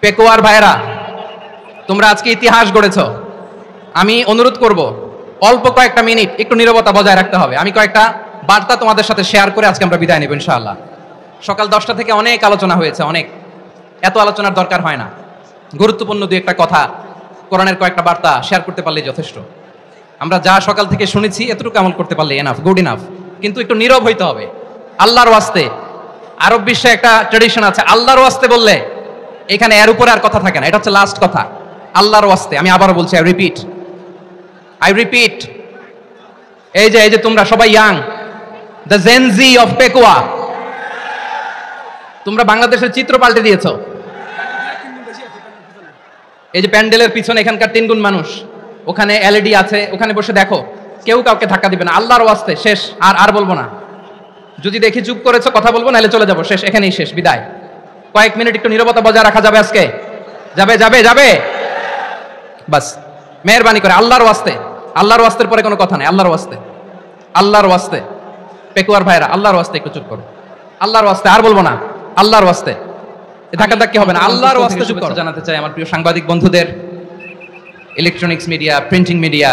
পেকুয়ার ভাইরা, তোমরা আজকে ইতিহাস গড়েছ। আমি অনুরোধ করব অল্প কয়েকটা মিনিট একটু নীরবতা বজায় রাখতে হবে। আমি কয়েকটা বার্তা তোমাদের সাথে শেয়ার করে আজকে আমরা বিদায় নেব ইনশাআল্লাহ। সকাল 10টা থেকে অনেক আলোচনা হয়েছে, অনেক, এত আলোচনার দরকার হয় না। গুরুত্বপূর্ণ দুই একটা কথা, কোরআনের কয়েকটা বার্তা শেয়ার করতে পারলেই যথেষ্ট। আমরা যা সকাল থেকে শুনেছি এতটুকু আমল করতে পারলে এনাফ, গুড ইনাফ। কিন্তু একটু নীরব হইতে হবে আল্লাহর ওয়াস্তে। আরব বিশ্বে একটা ট্রেডিশন আছে, আল্লাহর ওয়াস্তে বললে এখানে এর উপরে আর কথা থাকে না, এটা হচ্ছে লাস্ট কথা। আল্লাহর ওয়াস্তে, আমি আবারও বলছি, আই রিপিট, এই যে তোমরা সবাই young, the Gen Z of Pekua, তোমরা বাংলাদেশের চিত্র পাল্টে দিয়েছো। এই যে প্যান্ডেলের পিছনে এখানকার 3 গুণ মানুষ, ওখানে এলইডি আছে, ওখানে বসে দেখো, কেউ কাউকে ধাক্কা দিবে না। আল্লাহর ওয়াস্তে শেষ, আর বলবো না। যদি দেখি চুপ করেছো কথা বলবো, নাহলে চলে যাবো, শেষ, এখানেই শেষ, বিদায়। কয়েক মিনিট একটু নীরবতা বজায় রাখা যাবে আজকে? যাবে বাস, মেহেরবানি করে আল্লাহর ওয়াস্তে। আল্লাহর ওয়াস্তের পরে কোনো কথা নেই, আল্লাহর ওয়াস্তে পেকুয়ার ভাইরা, আল্লাহর ওয়াস্তে একটু চুপ করো। আল্লাহর ওয়াস্তে, আর বলবো না, আল্লাহর ওয়াস্তে। ধাক্কাধাক্কি হবে না, আল্লাহর ওয়াস্তে চুপ করো। জানাতে চাই আমার প্রিয় সাংবাদিক বন্ধুদের, electronics media, printing media,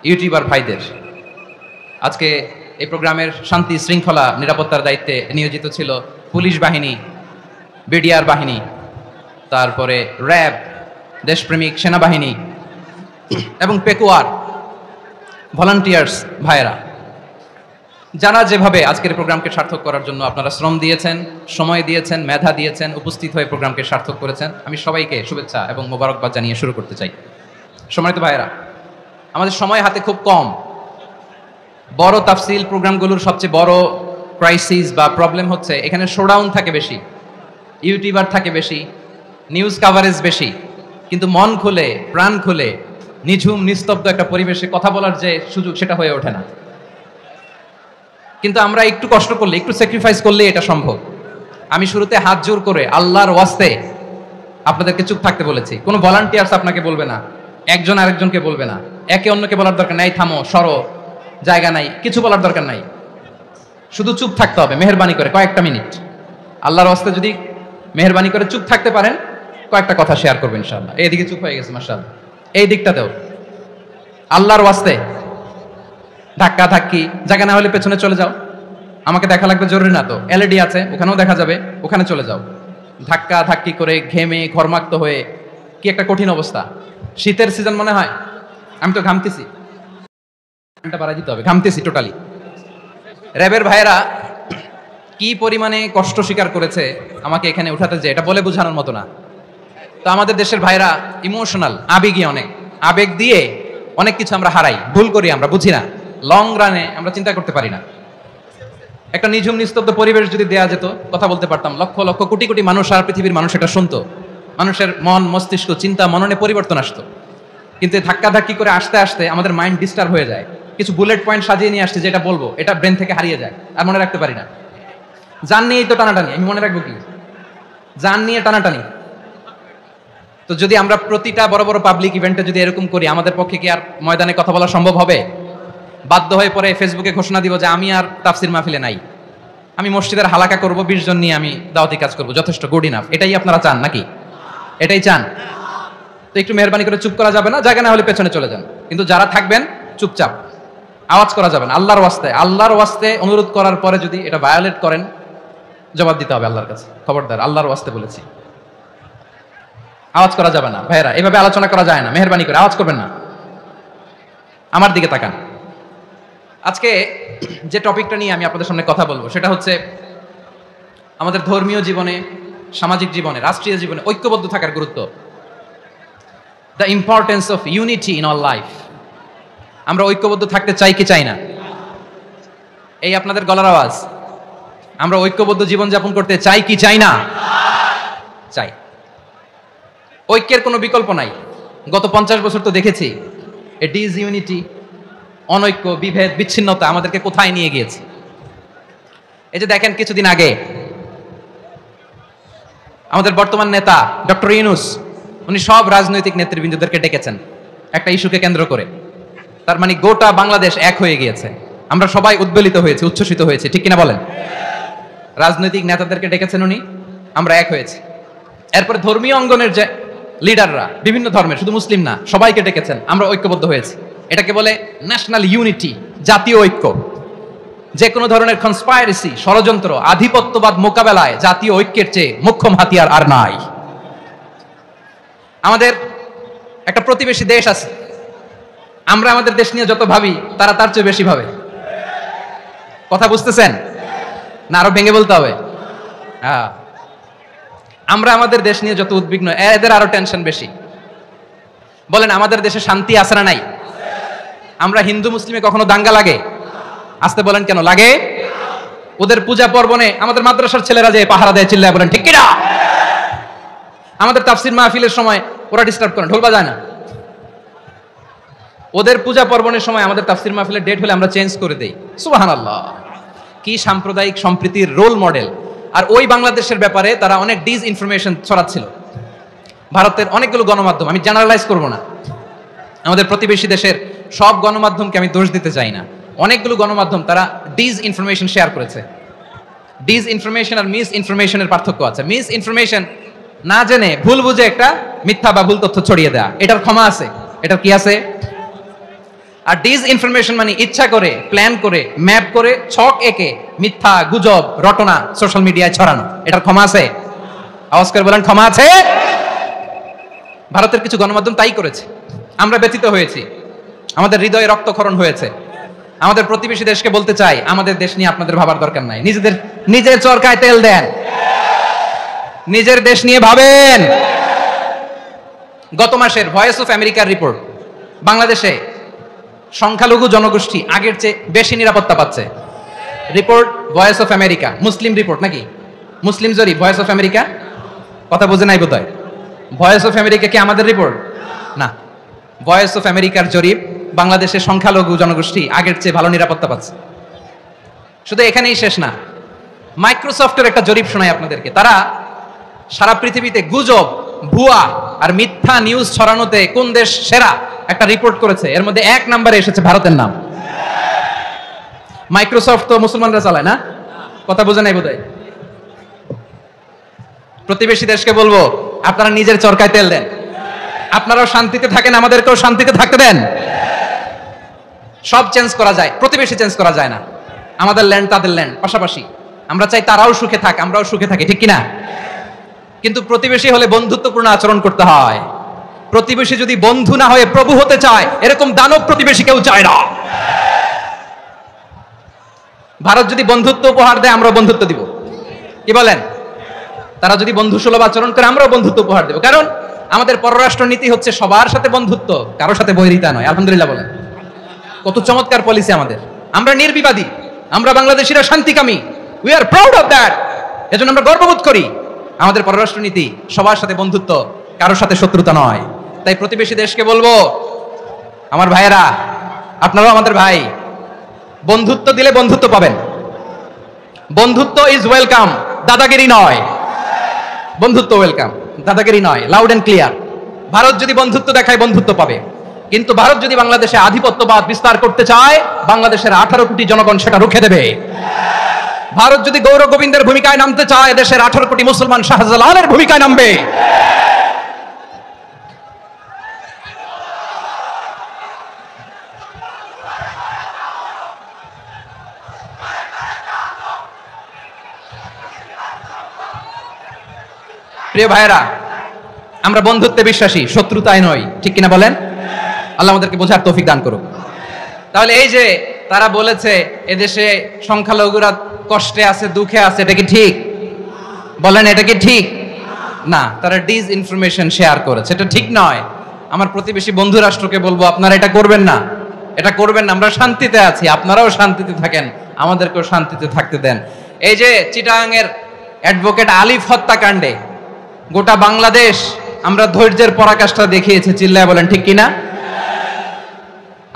YouTuber ভাইদের, আজকে এই প্রোগ্রামের শান্তি শৃঙ্খলা নিরাপত্তার দায়িত্বে নিয়োজিত ছিল পুলিশ বাহিনী, বিডিআর বাহিনী, তারপরে র্যাব, দেশপ্রেমিক সেনাবাহিনী এবং পেকুয়ার ভলান্টিয়ার্স ভাইয়েরা, যারা যেভাবে আজকের প্রোগ্রামকে সার্থক করার জন্য আপনারা শ্রম দিয়েছেন, সময় দিয়েছেন, মেধা দিয়েছেন, উপস্থিত হয়ে প্রোগ্রামকে সার্থক করেছেন, আমি সবাইকে শুভেচ্ছা এবং মোবারকবাদ জানিয়ে শুরু করতে চাই। সম্মানিত ভাইয়েরা, আমাদের সময় হাতে খুব কম। বড় তাফসিল প্রোগ্রামগুলোর সবচেয়ে বড় ক্রাইসিস বা প্রবলেম হচ্ছে এখানে শোডাউন থাকে বেশি, ইউটিউবার থাকে বেশি, নিউজ কাভারেজ বেশি, কিন্তু মন খুলে, প্রাণ খুলে, নিঝুম নিস্তব্ধ একটা পরিবেশে কথা বলার যে সুযোগ, সেটা হয়ে ওঠে না। কিন্তু আমরা একটু কষ্ট করলে, একটু স্যাক্রিফাইস করলে এটা সম্ভব। আমি শুরুতে হাত জোর করে আল্লাহর ওয়াস্তে আপনাদেরকে চুপ থাকতে বলেছি। কোনো ভলান্টিয়ার্স আপনাকে বলবে না, একজন আরেকজনকে বলবে না, একে অন্যকে বলার দরকার নাই, থামো, সরো, জায়গা নাই, কিছু বলার দরকার নাই, শুধু চুপ থাকতে হবে মেহেরবানি করে কয়েকটা মিনিট। আল্লাহর ওয়াস্তে যদি মেহেরবানি করে চুপ থাকতে পারেন, কয়েকটা কথা শেয়ার করবেন ইনশাআল্লাহ। এইদিকে চুপ হয়ে গেছে মাশাআল্লাহ, এই দিকটাতেও আল্লাহর ওয়াস্তে ধাক্কা ধাক্কি, জায়গা না হলে পেছনে চলে যাও, আমাকে দেখা লাগবে জরুরি না তো, এলইডি আছে ওখানেও দেখা যাবে, ওখানে চলে যাও। ধাক্কা ধাক্কি করে ঘেমে ঘরমাক্ত হয়ে কি একটা কঠিন অবস্থা। শীতের সিজন মনে হয়, আমি তো ঘামতেছি, বাড়াই দিতে হবে, ঘামতেছি টোটালি। র্যাবের ভাইয়েরা কি পরিমাণে কষ্ট স্বীকার করেছে আমাকে এখানে উঠাতে, যে এটা বলে বোঝানোর মতো না। তো আমাদের দেশের ভাইরা ইমোশনাল, আবেগী, অনেক আবেগ দিয়ে অনেক কিছু আমরা হারাই, ভুল করি, আমরা বুঝি না, লং রানে আমরা চিন্তা করতে পারি না। একটা নিঝুম নিস্তব্ধ পরিবেশ যদি দেয়া যেত, কথা বলতে পারতাম, লক্ষ লক্ষ কোটি কোটি মানুষ, আর পৃথিবীর মানুষ এটা শুনতো, মানুষের মন মস্তিষ্ক চিন্তা মননে পরিবর্তন আসতো। কিন্তু ধাক্কা ধাক্কি করে আসতে আসতে আমাদের মাইন্ড ডিস্টার্ব হয়ে যায়। কিছু বুলেট পয়েন্ট সাজিয়ে নিয়ে আসছে, যেটা বলবো এটা ব্রেন থেকে হারিয়ে যায়, আর মনে রাখতে পারি না। জান নিয়েই তো টানাটানি, আমি মনে রাখবো কি? জান নিয়ে টানাটানি। তো যদি আমরা প্রতিটা বড় বড় পাবলিক ইভেন্টে যদি এরকম করি, আমাদের পক্ষে কি আর ময়দানে কথা বলা সম্ভব হবে? বাধ্য হয়ে পরে ফেসবুকে ঘোষণা দিব যে আমি আর তাফসির মাহফিলে নাই, আমি মসজিদের হালাকা করব, 20 জন নিয়ে আমি দাওয়াতি কাজ করব, যথেষ্ট, গুড ইনাফ। এটাই আপনারা চান নাকি? এটাই চান? তো একটু মেহরবানি করে চুপ করা যাবে না, জায়গা না হলে পেছনে চলে যান। কিন্তু যারা থাকবেন চুপচাপ, আওয়াজ করা যাবে না। আল্লাহর ওয়াস্তে অনুরোধ করার পরে যদি এটা ভায়োলেট করেন, জবাব দিতে হবে আল্লাহর কাছে। খবরদার, আল্লাহর ওয়াস্তে বলেছি, আওয়াজ করা যাবে না। ভাইরা, এভাবে আলোচনা করা যায় না, মেহেরবানি করে আওয়াজ করবেন না। আমার দিকে তাকান। আজকে যে টপিকটা নিয়ে আমি আপনাদের সামনে কথা বলবো, সেটা হচ্ছে আমাদের ধর্মীয় জীবনে, সামাজিক জীবনে, রাষ্ট্রীয় জীবনে ঐক্যবদ্ধ থাকার গুরুত্ব। The importance of unity in all life. আমরা ঐক্যবদ্ধ থাকতে চাই কি চাই না? এই আপনাদের গলার আওয়াজ। আমরা ঐক্যবদ্ধ জীবনযাপন করতে চাই কি চাই না? চাই। ঐক্যের কোনো বিকল্প নাই। গত 50 বছর তো দেখেছি এ ডিসইউনিটি, অনৈক্য, বিভেদ, বিচ্ছিন্নতা আমাদেরকে কোথায় নিয়ে গিয়েছে। এই যে দেখেন, কিছুদিন আগে আমাদের বর্তমান নেতা ডক্টর ইউনূস, উনি সব রাজনৈতিক নেতৃবৃন্দদেরকে ডেকেছেন একটা ইস্যুকে কেন্দ্র করে। তার মানে গোটা বাংলাদেশ এক হয়ে গিয়েছে। আমরা সবাই উদ্বেলিত হয়েছি, উচ্ছ্বসিত হয়েছি, ঠিক কিনা বলেন? রাজনৈতিক নেতাদেরকে ডেকেছেন উনি, আমরা এক হয়েছি। এরপরে ধর্মীয় অঙ্গনের যে লিডাররা বিভিন্ন ধর্মের, শুধু মুসলিম না, সবাইকে ডেকেছেন, আমরা ঐক্যবদ্ধ হয়েছি। এটাকে বলে ন্যাশনাল ইউনিটি, জাতীয় ঐক্য। যে কোনো ধরনের কনস্পাইরেসি, ষড়যন্ত্র, আধিপত্যবাদ মোকাবেলায় জাতীয় ঐক্যের চেয়ে মোক্ষম হাতিয়ার আর নাই। আমাদের একটা প্রতিবেশী দেশ আছে, আমরা আমাদের দেশ নিয়ে যত ভাবি তারা তার চেয়ে বেশি ভাবে। কথা বুঝতেছেন না? আরো ভেঙে বলতে হবে। হ্যাঁ, আমরা আমাদের দেশ নিয়ে যত উদ্বিগ্ন, এদের আরো টেনশন বেশি। বলেন আমাদের দেশে শান্তি আছে না নাই? আমরা হিন্দু মুসলিমে কখনো দাঙ্গা লাগে? আসতে বলেন কেন লাগে? ওদের পূজা পার্বণে আমাদের মাদ্রাসার ছেলেরা যে পাহারা দেয়, চিল্লায় বলেন ঠিক কি না? আমাদের তাফসির মাহফিলের সময় ওরা ডিস্টার্ব করে, ঢোল বাজায় না। ওদের পূজা পার্বণের সময় আমাদের তাফসির মাহফিলের ডেট হলে আমরা চেঞ্জ করে দেই। সুবহানাল্লাহ, কি সাম্প্রদায়িক সম্প্রীতির রোল মডেল। আর ওই বাংলাদেশের ব্যাপারে তারা অনেক ডিস ইনফরমেশন ছড়াচ্ছিল। ভারতের অনেকগুলো গণমাধ্যম, আমি জেনারেলাইজ করব না, আমাদের প্রতিবেশী দেশের সব গণমাধ্যমকে আমি দোষ দিতে চাই না, অনেকগুলো গণমাধ্যম তারা ডিস ইনফরমেশন শেয়ার করেছে। ডিস ইনফরমেশন আর মিস ইনফরমেশনের পার্থক্য আছে। মিস ইনফরমেশন না জেনে ভুল বুঝে একটা মিথ্যা বা ভুল তথ্য ছড়িয়ে দেয়া, এটার ক্ষমা আছে, এটার কি আছে? আর ডিস ইনফরমেশন মানে ইচ্ছা করে, প্ল্যান করে, ম্যাপ করে, ছক এঁকে মিথ্যা, গুজব, রটনা সোশ্যাল মিডিয়ায় ছড়ানো, এটার ক্ষমা আছে? আওয়াজ করে বলেন ক্ষমা আছে? ভারতের কিছু গণমাধ্যম তাই করেছে, আমরা ব্যথিত হয়েছি, আমাদের হৃদয়ে রক্তক্ষরণ হয়েছে। আমাদের প্রতিবেশী দেশকে বলতে চাই, আমাদের দেশ নিয়ে আপনাদের ভাবার দরকার নাই, নিজের চরকায় তেল দেন, নিজের দেশ নিয়ে ভাবেন। গত মাসের ভয়েস অফ আমেরিকার রিপোর্ট, বাংলাদেশে সংখ্যালঘু জনগোষ্ঠী আগের চেয়ে বেশি নিরাপত্তা পাচ্ছে। Report voice of America, Muslim report নাকি? মুসলিম জরিপ, ভয়েস অফ আমেরিকা। কথা বুঝে নাই বোধহয়। ভয়েস অফ আমেরিকা কি আমাদের রিপোর্ট না? ভয়েস অফ আমেরিকার জরিপ, বাংলাদেশের সংখ্যালঘু জনগোষ্ঠী আগের চেয়ে ভালো নিরাপত্তা পাচ্ছে। শুধু এখানেই শেষ না, মাইক্রোসফটের একটা জরিপ শোনাই আপনাদেরকে। তারা সারা পৃথিবীতে গুজব, ভুয়া আর মিথ্যা নিউজ ছড়ানোতে কোন দেশ সেরা একটা রিপোর্ট করেছে, এর মধ্যে 1 নম্বরে এসেছে ভারতের নাম। মাইক্রোসফট তো মুসলমানরা চালায় না? কথা বোঝে নাই বোধহয়। প্রতিবেশী দেশকে বলবো, আপনারা নিজের চরকায় তেল দেন, আপনারাও শান্তিতে থাকেন, আমাদেরকেও শান্তিতে থাকতে দেন। সব চেঞ্জ করা যায়, প্রতিবেশী চেঞ্জ করা যায় না। আমাদের ল্যান্ড তাদের ল্যান্ড, পাশাপাশি। আমরা চাই তারাও সুখে থাক, আমরাও সুখে থাকি, ঠিক কিনা? কিন্তু প্রতিবেশী হলে বন্ধুত্বপূর্ণ আচরণ করতে হয়। প্রতিবেশী যদি বন্ধু না হয়ে প্রভু হতে চায়, এরকম দানব প্রতিবেশী কেউ চায় না। ভারত যদি বন্ধুত্ব উপহার দেয়, আমরাও বন্ধুত্ব দিব, কি বলেন? তারা যদি বন্ধু সুলভ আচরণ করে, আমরাও বন্ধুত্ব উপহার দেব। কারণ আমাদের পররাষ্ট্র নীতি হচ্ছে সবার সাথে বন্ধুত্ব, কারোর সাথে বৈরিতা নয়। আলহামদুলিল্লাহ বলেন, কত চমৎকার পলিসি আমাদের। আমরা নির্বিবাদী, আমরা বাংলাদেশিরা শান্তিকামী, we are proud of that. এজন্য আমরা গর্ববোধ করি। আমাদের পররাষ্ট্র নীতি সবার সাথে বন্ধুত্ব, কারোর সাথে শত্রুতা নয়। তাই প্রতিবেশী দেশকে বলবো, আমার ভাইয়েরা, আপনারাও আমাদের ভাই, বন্ধুত্ব দিলে বন্ধুত্ব পাবেন। বন্ধুত্ব ইজ ওয়েলকাম, দাদাগিরি নয়। বন্ধুত্ব ওয়েলকাম, দাদাগিরি নয়, লাউড এন্ড ক্লিয়ার। ভারত যদি বন্ধুত্ব দেখায়, বন্ধুত্ব পাবে। কিন্তু ভারত যদি বাংলাদেশে আধিপত্যবাদ বিস্তার করতে চায়, বাংলাদেশের 18 কোটি জনগণ সেটা রুখে দেবে। ভারত যদি গৌর গোবিন্দের ভূমিকায় নামতে চায়, দেশের 18 কোটি মুসলমান শাহজালালের ভূমিকায় নামবে। প্রিয় ভাইয়েরা, আমরা বন্ধুত্বে বিশ্বাসী, শত্রুতায় নয়, ঠিক কিনা বলেন? আল্লাহ আমাদেরকে বোঝার তৌফিক দান করুক। তাহলে এই যে তারা বলেছে এদেশে সংখ্যালঘুরা কষ্টে আছে, দুঃখে আছে, এটা কি ঠিক? বলেন এটা কি ঠিক না? তারা ডিস ইনফরমেশন শেয়ার করেছে, এটা ঠিক নয়। আমার প্রতিবেশী বন্ধু রাষ্ট্রকে বলবো, আপনারা এটা করবেন না, এটা করবেন না। আমরা শান্তিতে আছি, আপনারাও শান্তিতে থাকেন, আমাদেরকেও শান্তিতে থাকতে দেন। এই যে চিটাগাংয়ের অ্যাডভোকেট আলিফ হত্যাকাণ্ডে গোটা বাংলাদেশ আমরা ধৈর্যের পরাকাষ্ঠা দেখিয়েছে, চিল্লায় বলেন ঠিক কিনা?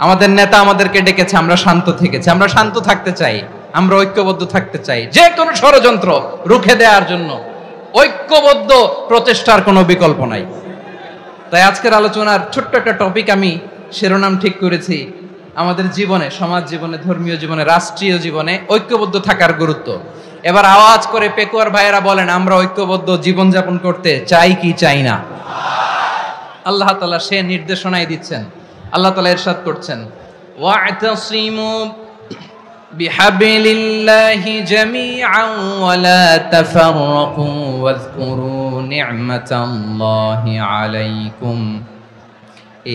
আমাদের নেতা আমাদেরকে ডেকেছে, আমরা শান্ত থেকেছি। আমরা শান্ত থাকতে চাই, আমরা ঐক্যবদ্ধ থাকতে চাই। যে কোনো ষড়যন্ত্র রুখে দেওয়ার জন্য ঐক্যবদ্ধ প্রচেষ্টার কোনো বিকল্প নাই। তাই আজকের আলোচনার ছোট্ট একটা টপিক আমি শিরোনাম ঠিক করেছি, আমাদের জীবনে, সমাজ জীবনে, ধর্মীয় জীবনে, রাষ্ট্রীয় জীবনে ঐক্যবদ্ধ থাকার গুরুত্ব। এবার আওয়াজ করে পেকুয়ার ভাইয়েরা বলেন, আমরা ঐক্যবদ্ধ জীবনযাপন করতে চাই কি চাই না? আল্লাহ তাআলা সে নির্দেশনাই দিচ্ছেন। আল্লাহ তাআলা ইরশাদ করছেন, ওয়া'তাসিমু বিহাবলিল্লাহি জামিআন ওয়া লা তাফাররাকু ওয়াযকুরু নি'মাতাল্লাহি আলাইকুম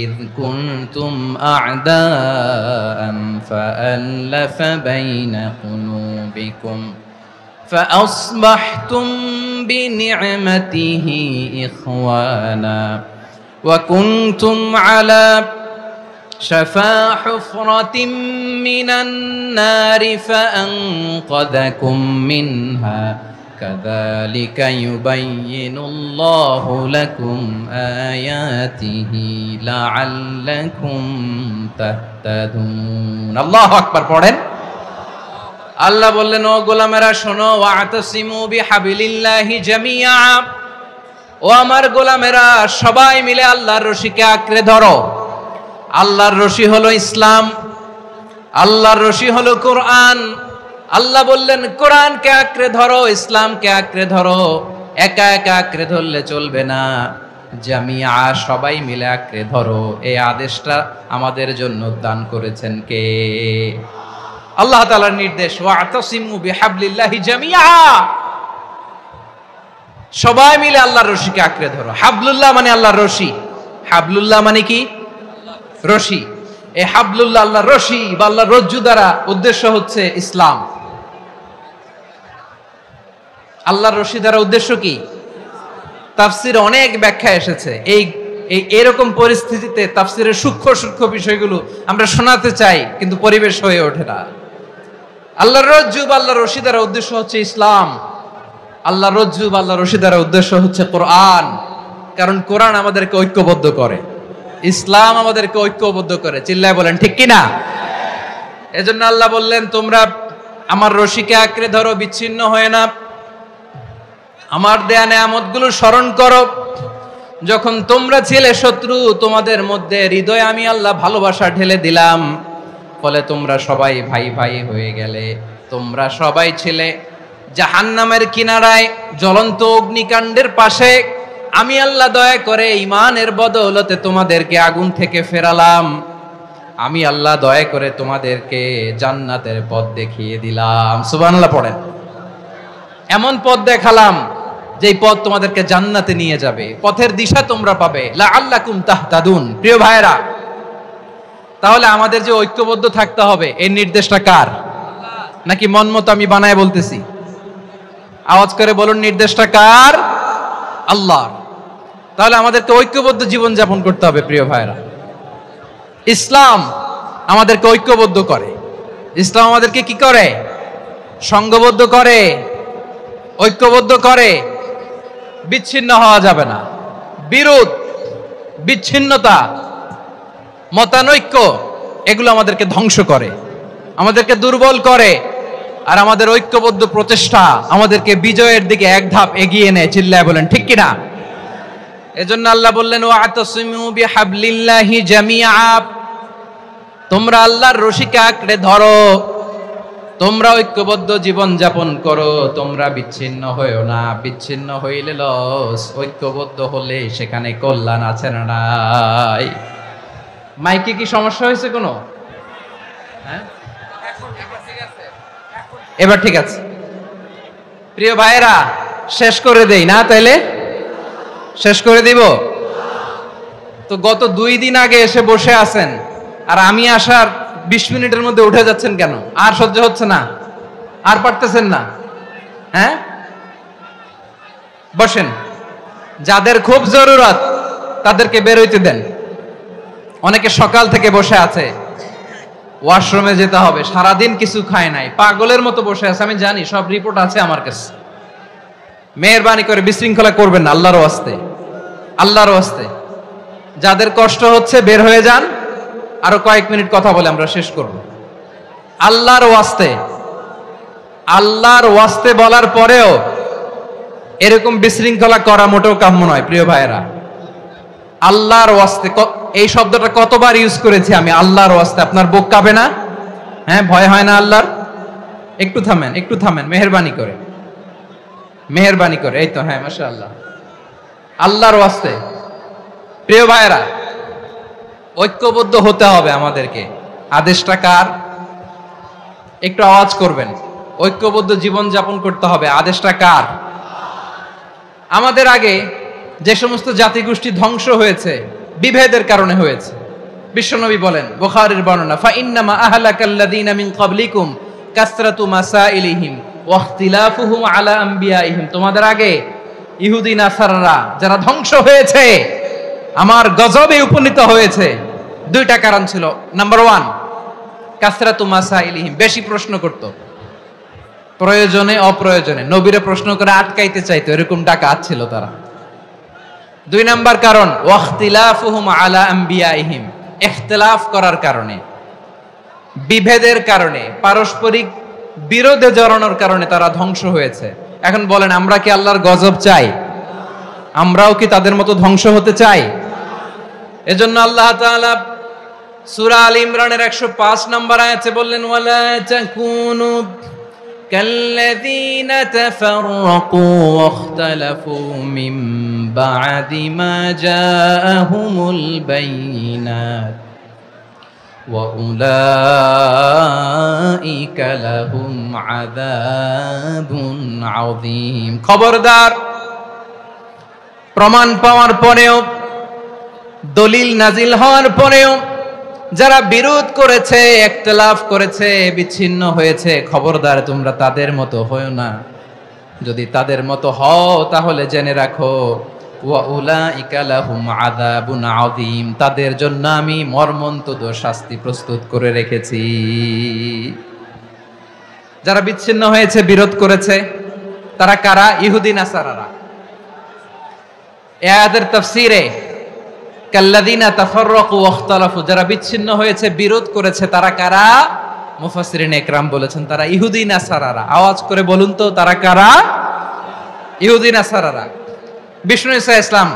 إذ كنتم أعداء فألف بين قلوبكم فأصبحتم بنعمته إخوانا وكنتم على شفا حفرة من النار فأنقذكم منها كذلك يبين الله لكم آياته لعلكم تهتدون الله أكبر পড়েন। আল্লাহ বললেন, ও গোলামেরা শোনো, ওয়া'তাসিমু বিহাবলিল্লাহি জামিআ, ও আমার গোলামেরা সবাই মিলে আল্লাহর রশিকে আঁকড়ে ধরো। আল্লাহর রশি হলো ইসলাম, আল্লাহর রশি হলো কোরআন। আল্লাহ বললেন কোরআনকে আঁকড়ে ধরো, ইসলামকে আঁকড়ে ধরো। একা একা আঁকড়ে ধরলে চলবে না, জামিআ সবাই মিলে আঁকড়ে ধরো। এই আদেশটা আমাদের জন্য দান করেছেন কে? আল্লাহ তাআলার নির্দেশ, ওয়া'তাসিমু বিহাবলিল্লাহি জামিআ, সবাই মিলে আল্লাহর রশিকে আঁকড়ে ধরো। হাবলুল্লাহ মানে আল্লাহর রশি, হাবলুল্লাহ মানে কি? রশি। এই হাবলুল্লাহ আল্লাহর রশি বা আল্লাহর রজ্জু দ্বারা উদ্দেশ্য হচ্ছে ইসলাম। আল্লাহর রশি দ্বারা উদ্দেশ্য কি? তাফসিরে অনেক ব্যাখ্যা এসেছে। এরকম পরিস্থিতিতে তাফসিরের সূক্ষ্ম সূক্ষ্ম বিষয়গুলো আমরা শোনাতে চাই, কিন্তু পরিবেশ হয়ে ওঠে না। আল্লাহর রজ্জু বা আল্লাহর রশি দ্বারা উদ্দেশ্য হচ্ছে ইসলাম। আল্লাহর রজ্জু বা আল্লাহর রশি দ্বারা উদ্দেশ্য হচ্ছে কোরআন, কারণ কোরআন আমাদেরকে ঐক্যবদ্ধ করে, ইসলাম আমাদেরকে ঐক্যবদ্ধ করে। চিল্লায় বলেন ঠিক কিনা? এজন্য আল্লাহ বললেন, তোমরা আমার রশিকে আঁকড়ে ধরো, বিচ্ছিন্ন হয়ে না। আমার দেয়া নেয়ামতগুলো স্মরণ করো। যখন তোমরা ছিলে শত্রু, তোমাদের মধ্যে হৃদয়ে আমি আল্লাহ ভালোবাসা ঢেলে দিলাম, ফলে তোমরা সবাই ভাই ভাই হয়ে গেলে। তোমরা সবাই ছিলে জাহান্নামের কিনারায়, জ্বলন্ত অগ্নিকাণ্ডের পাশে। আমি আল্লাহ দয়া করে ঈমানের বদৌলতে তোমাদেরকে আগুন থেকে ফেরালাম। আমি আল্লাহ দয়া করে তোমাদেরকে জান্নাতের পথ দেখিয়ে দিলাম। সুবহানাল্লাহ পড়েন। এমন পথ দেখালাম যেই পথ তোমাদেরকে জান্নাতে নিয়ে যাবে, পথের দিশা তোমরা পাবে। লাআল্লাকুম তাহতাদুন। প্রিয় ভাইরা, তাহলে আমাদের যে ঐক্যবদ্ধ থাকতে হবে, এই নির্দেশটা কার? নাকি মন মতো আমি বানায় বলতেছি? আওয়াজ করে বলুন, নির্দেশটা কার? আল্লাহ। তাহলে আমাদেরকে ঐক্যবদ্ধ জীবন যাপন করতে হবে। প্রিয় ভাইরা, ইসলাম আমাদেরকে ঐক্যবদ্ধ করে। ইসলাম আমাদেরকে কি করে? সংঘবদ্ধ করে, ঐক্যবদ্ধ করে। বিচ্ছিন্ন হওয়া যাবে না। বিরোধ, বিচ্ছিন্নতা, মতানৈক্য, এগুলো আমাদেরকে ধ্বংস করে, আমাদেরকে দুর্বল করে। আর আমাদের ঐক্যবদ্ধ প্রচেষ্টা আমাদেরকে বিজয়ের দিকে এক ধাপ এগিয়ে নেয়। চিল্লায় বলেন ঠিক কিনা? এজন্য আল্লাহ বললেন, ওয়া'তাসিমু বিহাবলিল্লাহি জামিআ, তোমরা আল্লাহর রশিকে আঁকড়ে ধরো, তোমরা ঐক্যবদ্ধ জীবন যাপন করো, তোমরা বিচ্ছিন্ন হইও না। বিচ্ছিন্ন হইলে লস, ঐক্যবদ্ধ হলে সেখানে কল্যাণ আছে না নাই? মাইকে কি সমস্যা হয়েছে কোনো? হ্যাঁ, এবার ঠিক আছে। প্রিয় ভাইয়েরা, শেষ করে দেই না? তাইলে শেষ করে দিব তো। গত 2 দিন আগে এসে বসে আছেন, আর আমি আসার 20 মিনিটের মধ্যে উঠে যাচ্ছেন কেন? আর সহ্য হচ্ছে না? আর পারতেছেন না? হ্যাঁ, বসেন। যাদের খুব জরুরত তাদেরকে বের হইতে দেন। অনেকে সকাল থেকে বসে আছে, ওয়াশরুমে যেতে হবে, সারাদিন কিছু খায় নাই, পাগলের মতো বসে আছে। আমি জানি, সব রিপোর্ট আছে আমার কাছে। মেহেরবানি করে বিশৃঙ্খলা করবেন না, আল্লাহর ওয়াস্তে, আল্লাহর ওয়াস্তে। যাদের কষ্ট হচ্ছে বের হয়ে যান। আরো কয়েক মিনিট কথা বলে আমরা শেষ করব। আল্লাহর ওয়াস্তে, আল্লাহর ওয়াস্তে বলার পরেও এরকম বিশৃঙ্খলা করা মোটেও কাম্য নয়। প্রিয় ভাইয়েরা, আল্লাহর ওয়াস্তে, এই শব্দটা কতবার ইউজ করেছি আমি, আল্লাহর ওয়াস্তে। আপনার বুক কাঁপে না? হ্যাঁ, ভয় হয় না আল্লাহর? একটু থামেন, একটু থামেন, মেহেরবানি করে, মেহেরবানি করে। এই তো, হ্যাঁ, মাশাআল্লাহ। আল্লাহর ওয়াস্তে প্রিয় ভাইরা, ঐক্যবদ্ধ হতে হবে আমাদেরকে। আদেশটা কার? একটু আওয়াজ করবেন। ঐক্যবদ্ধ জীবন যাপন করতে হবে। আদেশটা কার? আমাদের আগে যে সমস্ত জাতিগোষ্ঠী ধ্বংস হয়েছে বিভেদের কারণে হয়েছে। বিশ্বনবী বলেন, বুখারীর বর্ণনা, ফা ইন্নামা আহলাকাল্লাযীনা মিন ক্বাবলিকুম কাসরাতু মাসাইলিহিম ওয়া ইখতিলাফুহুম আলা আমবিয়াইহিম। তোমাদের আগে ইহুদি নাসারারা যারা ধ্বংস হয়েছে, আমার গজবে উপনীত হয়েছে, দুইটা কারণ ছিল। নাম্বার 1, কাসরাতু মাসাইলিহিম, বেশি প্রশ্ন করত, প্রয়োজনে অপ্রয়োজনে নবীরে প্রশ্ন করে আটকাইতে চাইতো, এরকম ডাকাত ছিল তারা। 2 নাম্বার কারণ, ওয়াখতিলাফুহুম আলা আমবিয়াইহিম, ইখতিলাফ করার কারণে, বিভেদের কারণে, পারস্পরিক বিরোধে জড়ানোর কারণে তারা ধ্বংস হয়েছে। এখন বলেন, আমরা কি আল্লাহর গজব চাই? আমরাও কি তাদের মতো ধ্বংস হতে চাই? এজন্য আল্লাহ তাআলা সূরা আল ইমরানের 105 নম্বর আয়াতে বললেন, ওয়ালা তাকুনু কাল্লাযীনা তাফাররাকু ওয়াখতালাফু মিন বা'দি মা জাআহুমুল বাইয়িনাত ওয়া উলাইকা লাহুম আযাবুন আযীম। খবরদার, প্রমাণ পাওয়ার পরেও, দলিল নাজিল হওয়ার পরেও যারা বিরোধ করেছে, ইখতিলাফ করেছে, বিচ্ছিন্ন হয়েছে, খবরদার তোমরা তাদের মতো হয়ো না। যদি তাদের মতো হও তাহলে জেনে রাখো, ওয়া উলাইকা লাহুম আযাবুন আযীম, তাদের জন্য আমি মর্মন্তুদ শাস্তি প্রস্তুত করে রেখেছি। যারা বিচ্ছিন্ন হয়েছে, বিরোধ করেছে, তারা কারা? ইহুদি নাসারারা। এই আয়াতের তাফসীরে কাল্লাযীনা তাফাররাকু ওয়াখতালাফু, যারা বিচ্ছিন্ন হয়েছে, বিরোধ করেছে, তারা কারা? মুফাসসিরিন ইকরাম বলেছেন তারা ইহুদি নাসারারা। আওয়াজ করে বলুন তো, তারা কারা? ইহুদি নাসারারা। বিষ্ণু ঈসা ইসলাম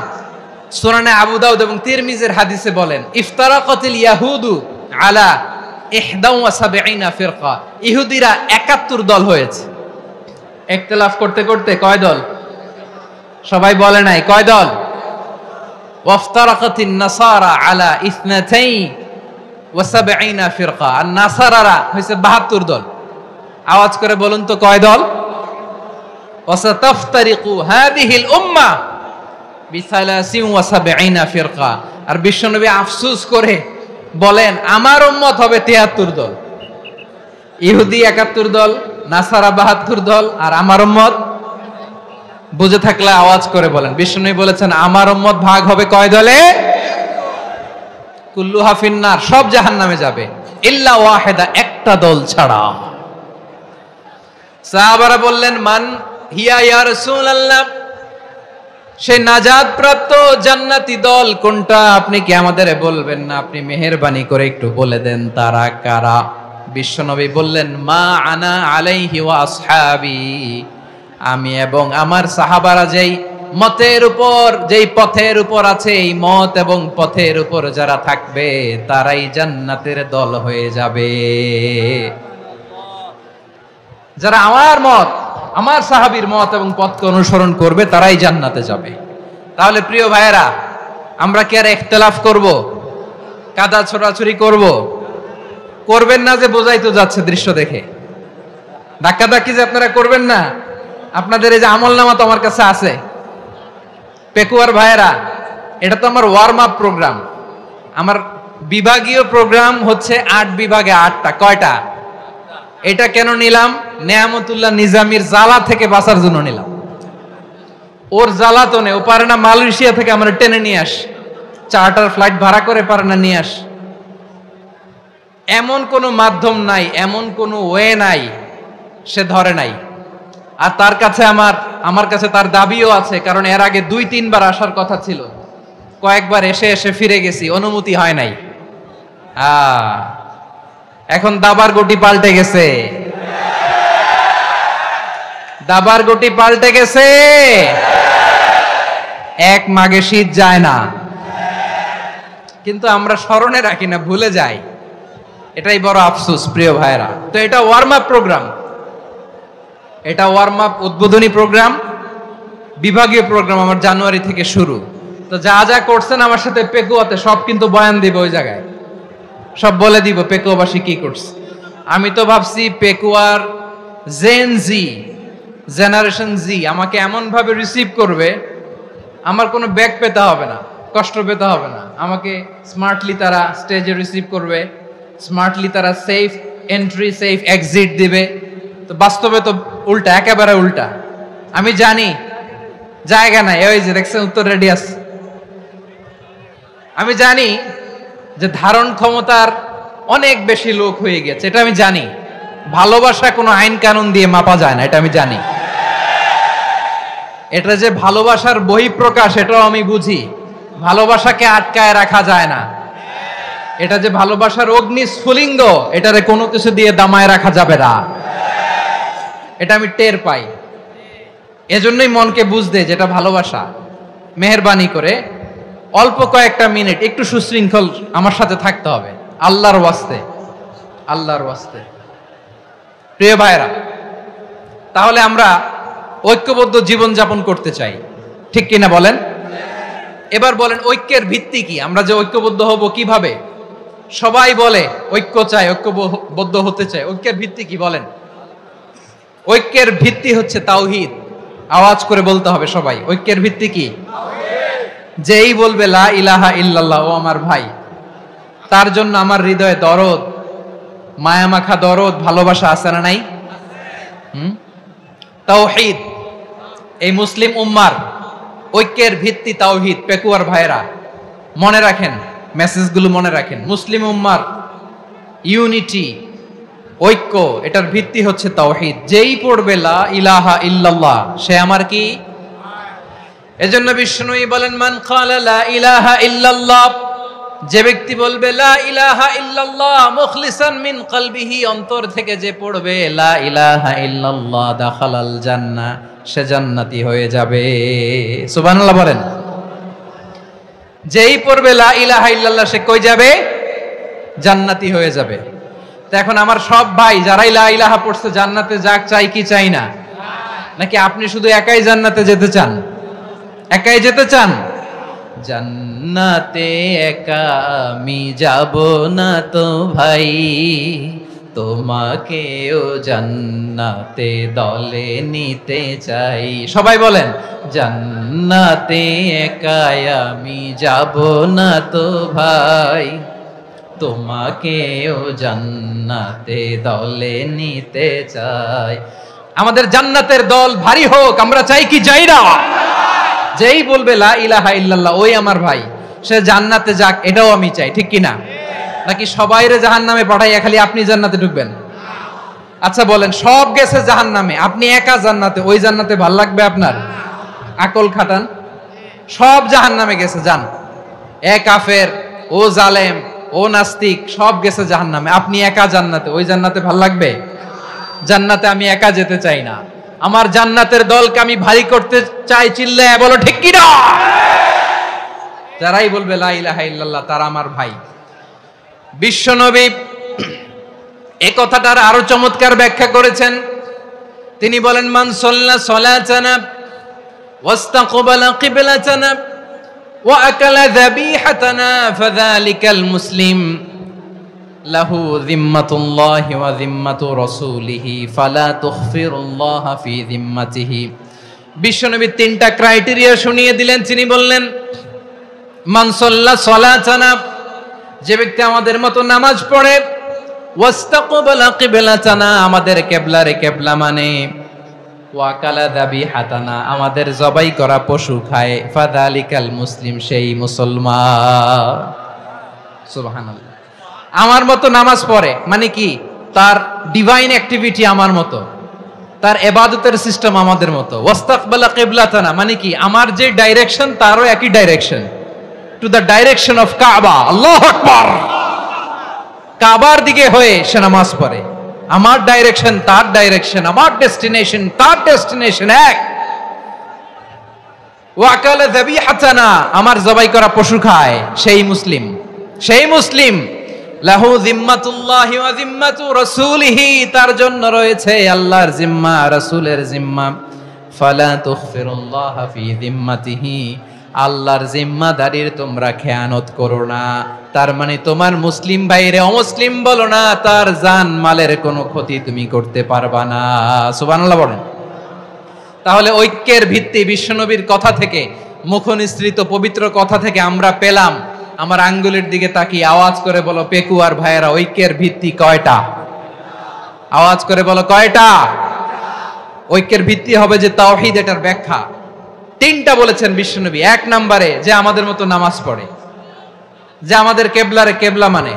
সুনানে আবু দাউদ এবং তিরমিজির হাদিসে বলেন, ইফতারাকাতিল ইয়াহুদু আলা 71 ফিরকা, ইহুদিরা 71 দল হয়েছে। ইখতিলাফ করতে করতে কয় দল? সবাই বলে নাই, কয় দল? ওয়াফতারাকাতিন নাসারা আলা 72 ফিরকা, আর নাসারারা হইছে 72 দল। আওয়াজ করে বলুন তো, কয় দল? ওয়াসাতাফতারিকু হাযিহিল উম্মাহ বি73 ফিরকা। আর বিশ্বনবী আফসোস করে বলেন, আমার উম্মত হবে 73 দল। ইহুদি 71 দল, নাসারা 72 দল, আর আমার উম্মত, বুঝে থাকলে আওয়াজ করে বলেন। বিষ্ণু বলেছেন, আমার উম্মত ভাগ হবে কয় দলে? কুল্লুহা ফিন্নার, সব জাহান্নামে যাবে, ইল্লা ওয়াহিদা, একটা দল ছাড়া। সাহাবারা বললেন, মান হিয়া ইয়া রাসূলুল্লাহ, সেই নাজাত প্রাপ্ত জান্নাতি দল কোনটা? আপনি কি আমাদের বলবেন না? আপনি মেহেরবানি করে একটু বলে দেন তারা কারা। বিশ্বনবী বললেন, মা আনা আলাইহি ওয়া আসহাবি, আমি এবং আমার সাহাবারা যেই মতের উপর, যেই পথের উপর আছে, এই মত এবং পথের উপর যারা থাকবে তারাই জান্নাতের দল হয়ে যাবে। যারা আমার মত, আমার সাহাবীর মত এবং পথকে অনুসরণ করবে তারাই জান্নাতে যাবে। তাহলে প্রিয় ভাইয়েরা, আমরা কি আর ইখতিলাফ করব? কাদা ছোড়াছুরি করব? করবেন না যে বোঝাই তো যাচ্ছে দৃশ্য দেখে। ধাক্কাধাক্কি যে আপনারা করবেন না। আপনাদের এই যে আমলনামা তো আমার কাছে আছে। পেকুয়ার ভাইয়েরা, এটা তো আমার ওয়ার্ম আপ প্রোগ্রাম। আমার বিভাগীয় প্রোগ্রাম হচ্ছে 8 বিভাগে 8টা। কয়টা? এটা কেন নিলাম? নেয়ামতুল্লাহ নিজামীর জ্বালা থেকে বাঁচার জন্য নিলাম। ওর জ্বালাতনে ও পারে না মালয়েশিয়া থেকে আমরা টেনে নিয়ে আস, চার্টার ফ্লাইট ভাড়া করে পারে না নিয়ে আস। এমন কোনো মাধ্যম নাই, এমন কোনো ওয়ে নাই সে ধরে নাই। আর তার কাছে আমার কাছে তার দাবিও আছে, কারণ এর আগে 2-3 বার আসার কথা ছিল। কয়েকবার এসে এসে ফিরে গেছি, অনুমতি হয় নাই। এখন দাবার গটি পাল্টে গেছে, দাবার গটি পাল্টে গেছে। এক মাঘে শীত যায় না, কিন্তু আমরা স্মরণে রাখি না, ভুলে যাই। এটাই বড় আফসোস প্রিয় ভাইরা। তো এটা ওয়ার্ম আপ প্রোগ্রাম। এটা ওয়ার্ম আপ উদ্বোধনী প্রোগ্রাম, বিভাগীয় প্রোগ্রাম আমার জানুয়ারি থেকে শুরু। তো যা যা করছেন আমার সাথে পেকুয়াতে সব কিন্তু বয়ান দিব, ওই জায়গায় সব বলে দিব পেকুয়াবাসী কি করছে। আমি তো ভাবছি পেকুয়ার জেন জি, জেনারেশন জি আমাকে এমন ভাবে রিসিভ করবে, আমার কোনো ব্যাক পেতে হবে না, কষ্ট পেতে হবে না। আমাকে স্মার্টলি তারা স্টেজে রিসিভ করবে, স্মার্টলি তারা সেফ এন্ট্রি সেফ এক্সিট দিবে। তো বাস্তবে তো উল্টা, একেবারে উল্টা। আমি জানি জায়গা নাই, ওই যে দেখছেন উত্তর রেডি আছে। আমি জানি যে ধারণ ক্ষমতার অনেক বেশি লোক হয়ে গেছে, এটা আমি জানি। ভালোবাসা কোনো আইন কানুন দিয়ে মাপা যায় না, এটা আমি জানি। এটা যে ভালোবাসার বহিঃপ্রকাশ এটাও আমি বুঝি। ভালোবাসাকে আটকায় রাখা যায় না। এটা যে ভালোবাসার অগ্নি স্ফুলিঙ্গ, এটারে কোনো কিছু দিয়ে দামায় রাখা যাবে না, এটা আমি টের পাই। এজন্যই মনকে বুঝতে যেটা ভালোবাসা। মেহেরবানি করে অল্প কয়েকটা মিনিট একটু সুশৃঙ্খল আমার সাথে থাকতে হবে, আল্লাহর ওয়াস্তে, আল্লাহর ওয়াস্তে। প্রিয় ভাইরা, তাহলে আমরা ঐক্যবদ্ধ জীবন যাপন করতে চাই, ঠিক কিনা বলেন? এবার বলেন ঐক্যের ভিত্তি কি? আমরা যে ঐক্যবদ্ধ হব কিভাবে? সবাই বলে ঐক্য চাই, ঐক্যবদ্ধ হতে চাই। ঐক্যের ভিত্তি কি বলেন? ঐক্যের ভিত্তি হচ্ছে তাওহীদ। আওয়াজ করে বলতে হবে সবাই, ঐক্যের ভিত্তি কি? যেই বলবে লা ইলাহা ইল্লাল্লাহ, ও আমার ভাই, তার জন্য আমার হৃদয়ে দরদ, মায়ামাখা দরদ, ভালোবাসা আছে না নাই? তাওহীদ, এই মুসলিম উম্মার ঐক্যের ভিত্তি তাওহীদ। পেকুয়ার ভাইরা মনে রাখেন, মেসেজগুলো মনে রাখেন। মুসলিম উম্মার ইউনিটি, ঐক্য, এটার ভিত্তি হচ্ছে তাওহীদ। যেই পড়বে লা ইলাহা ইল্লাল্লাহ, সে আমার কি? এজন্য বিষ্ণুই বলেন মান ক্বালা লা ইলাহা ইল্লাল্লাহ, যে ব্যক্তি বলবে লা ইলাহা ইল্লাল্লাহ মুখলিসান মিন কলবিহি, অন্তর থেকে যে পড়বে লা ইলাহা ইল্লাল্লাহ, দাখালাল জান্নাহ, সে জান্নাতি হয়ে যাবে। সুবহানাল্লাহ বলেন। যেই পড়বে লা ইলাহা ইল্লাল্লাহ, সে কই যাবে? জান্নাতি হয়ে যাবে। তো এখন আমার সব ভাই যারাই লা ইলাহা পড়ছে জান্নাতে যাক, চাই কি চাই না? নাকি আপনি শুধু একাই জান্নাতে যেতে চান? একাই যেতে চান? জান্নাতে একা আমি যাব না তো ভাই, তোমাকেও জান্নাতে দলে নিতে চাই। সবাই বলেন জান্নাতে একা আমি যাব না তো ভাই, তোমাকেও জান্নাতে দলে নিতে চাই। আমাদের জান্নাতের দল ভারী হোক, আমরা চাই কি চাই না? যেই বলবে লা ইলাহা ইল্লাল্লাহ, ওই আমার ভাই, সে জান্নাতে যাক, এটাও আমি চাই, ঠিক কিনা? নাকি সবাইরে জাহান্নামে পাঠাইয়া খালি আপনি জান্নাতে ঢুকবেন? আচ্ছা বলেন, সব গেছে জাহান্নামে, আপনি একা জান্নাতে, ওই জান্নাতে ভাল লাগবে আপনার? আকল খাটান। সব জাহান্নামে গেছে, যান। এ কাফের, ও জালেম, ও নাস্তিক, সব গেছে জাহান্নামে, আপনি একা জান্নাতে, ওই জান্নাতে ভাল লাগবে? জান্নাতে আমি একা যেতে চাই না, আমার জান্নাতের দলকে আমি ভারী করতে চাই। চিল্লায়া বলো ঠিক কি না? যারাই বলবে লা ইলাহা ইল্লাল্লাহ, তারা আমার ভাই। বিশ্বনবী এই কথাটার আরো চমৎকার ব্যাখ্যা করেছেন। তিনি বলেন মান সাল্লা সালাতানা ওয়াস্তাকবালা কিবলাতানা ওয়া আকালা যাবিহাতানা ফাযালিকাল মুসলিম লাহু যিম্মাতুল্লাহি ওয়া যিম্মাতু রাসূলিহি ফালা তুখফিরুল্লাহা ফি যিম্মাতিহি। বিশ্বনবী তিনটা ক্রাইটেরিয়া শুনিয়ে দিলেন। তিনি বললেন মান সাল্লা সালাতানা, যে ব্যক্তি আমাদের মতো নামাজ পড়ে, ওয়াস্তাকবালা কিবলাতানা, আমাদের কিবলারে কিবলা মানে, ওয়া কালা যাবিহাতানা, আমাদের জবাই করা পশু খায়, ফাযালিকাল মুসলিম, সেই মুসলমান। সুবহানাল্লাহ। আমার মতো নামাজ পড়ে মানে কি? তার ডিভাইন অ্যাক্টিভিটি আমার মতো, তার ইবাদতের সিস্টেম আমাদের মতো। ওয়াস্তাকবালা কিবলাতানা মানে কি? আমার যে ডাইরেকশন তারও একই direction, to the direction of কাবা। আল্লাহু আকবার। কাবার দিকে হয়ে সে নামাজ পড়ে। আমার ডাইরেকশন তার ডাইরেকশন, আমার ডেস্টিনেশন তার ডেস্টিনেশন এক। ওয়া আকালা যাবিহাতানা, আমার জবাই করা পশু খায়, সেই মুসলিম। সেই মুসলিম লাহু জিম্মাতুল্লাহি ওয়া জিম্মাতু রাসূলিহি, তার জন্য রয়েছে আল্লাহর জিম্মা, রাসূলের জিম্মা। ফালা তুখফিরুল্লাহা ফি জিম্মাতিহি, আল্লাহর জিম্মাদারির তোমরা খেয়ানত করো না। তার মানে তোমার মুসলিম ভাইরে অমুসলিম বলো না, তার জান মালের কোনো ক্ষতি তুমি করতে পারবা না। সুবহানাল্লাহ বলেন। তাহলে ঐক্যের ভিত্তি বিশ্বনবীর কথা থেকে, মুখনিসৃত পবিত্র কথা থেকে আমরা পেলাম। আমার আঙ্গুলের দিকে তাকিয়ে আওয়াজ করে বলো পেকুয়ার ভাইয়েরা, ঐক্যের ভিত্তি কয়টা? আওয়াজ করে বলো কয়টা? ঐক্যের ভিত্তি হবে যে তাওহীদ, এটার ব্যাখ্যা তিনটা বলেছেন বিশ্বনবী। এক নম্বরে যে আমাদের মতো নামাজ পড়ে, যে আমাদের কেবলারে কেবলা মানে,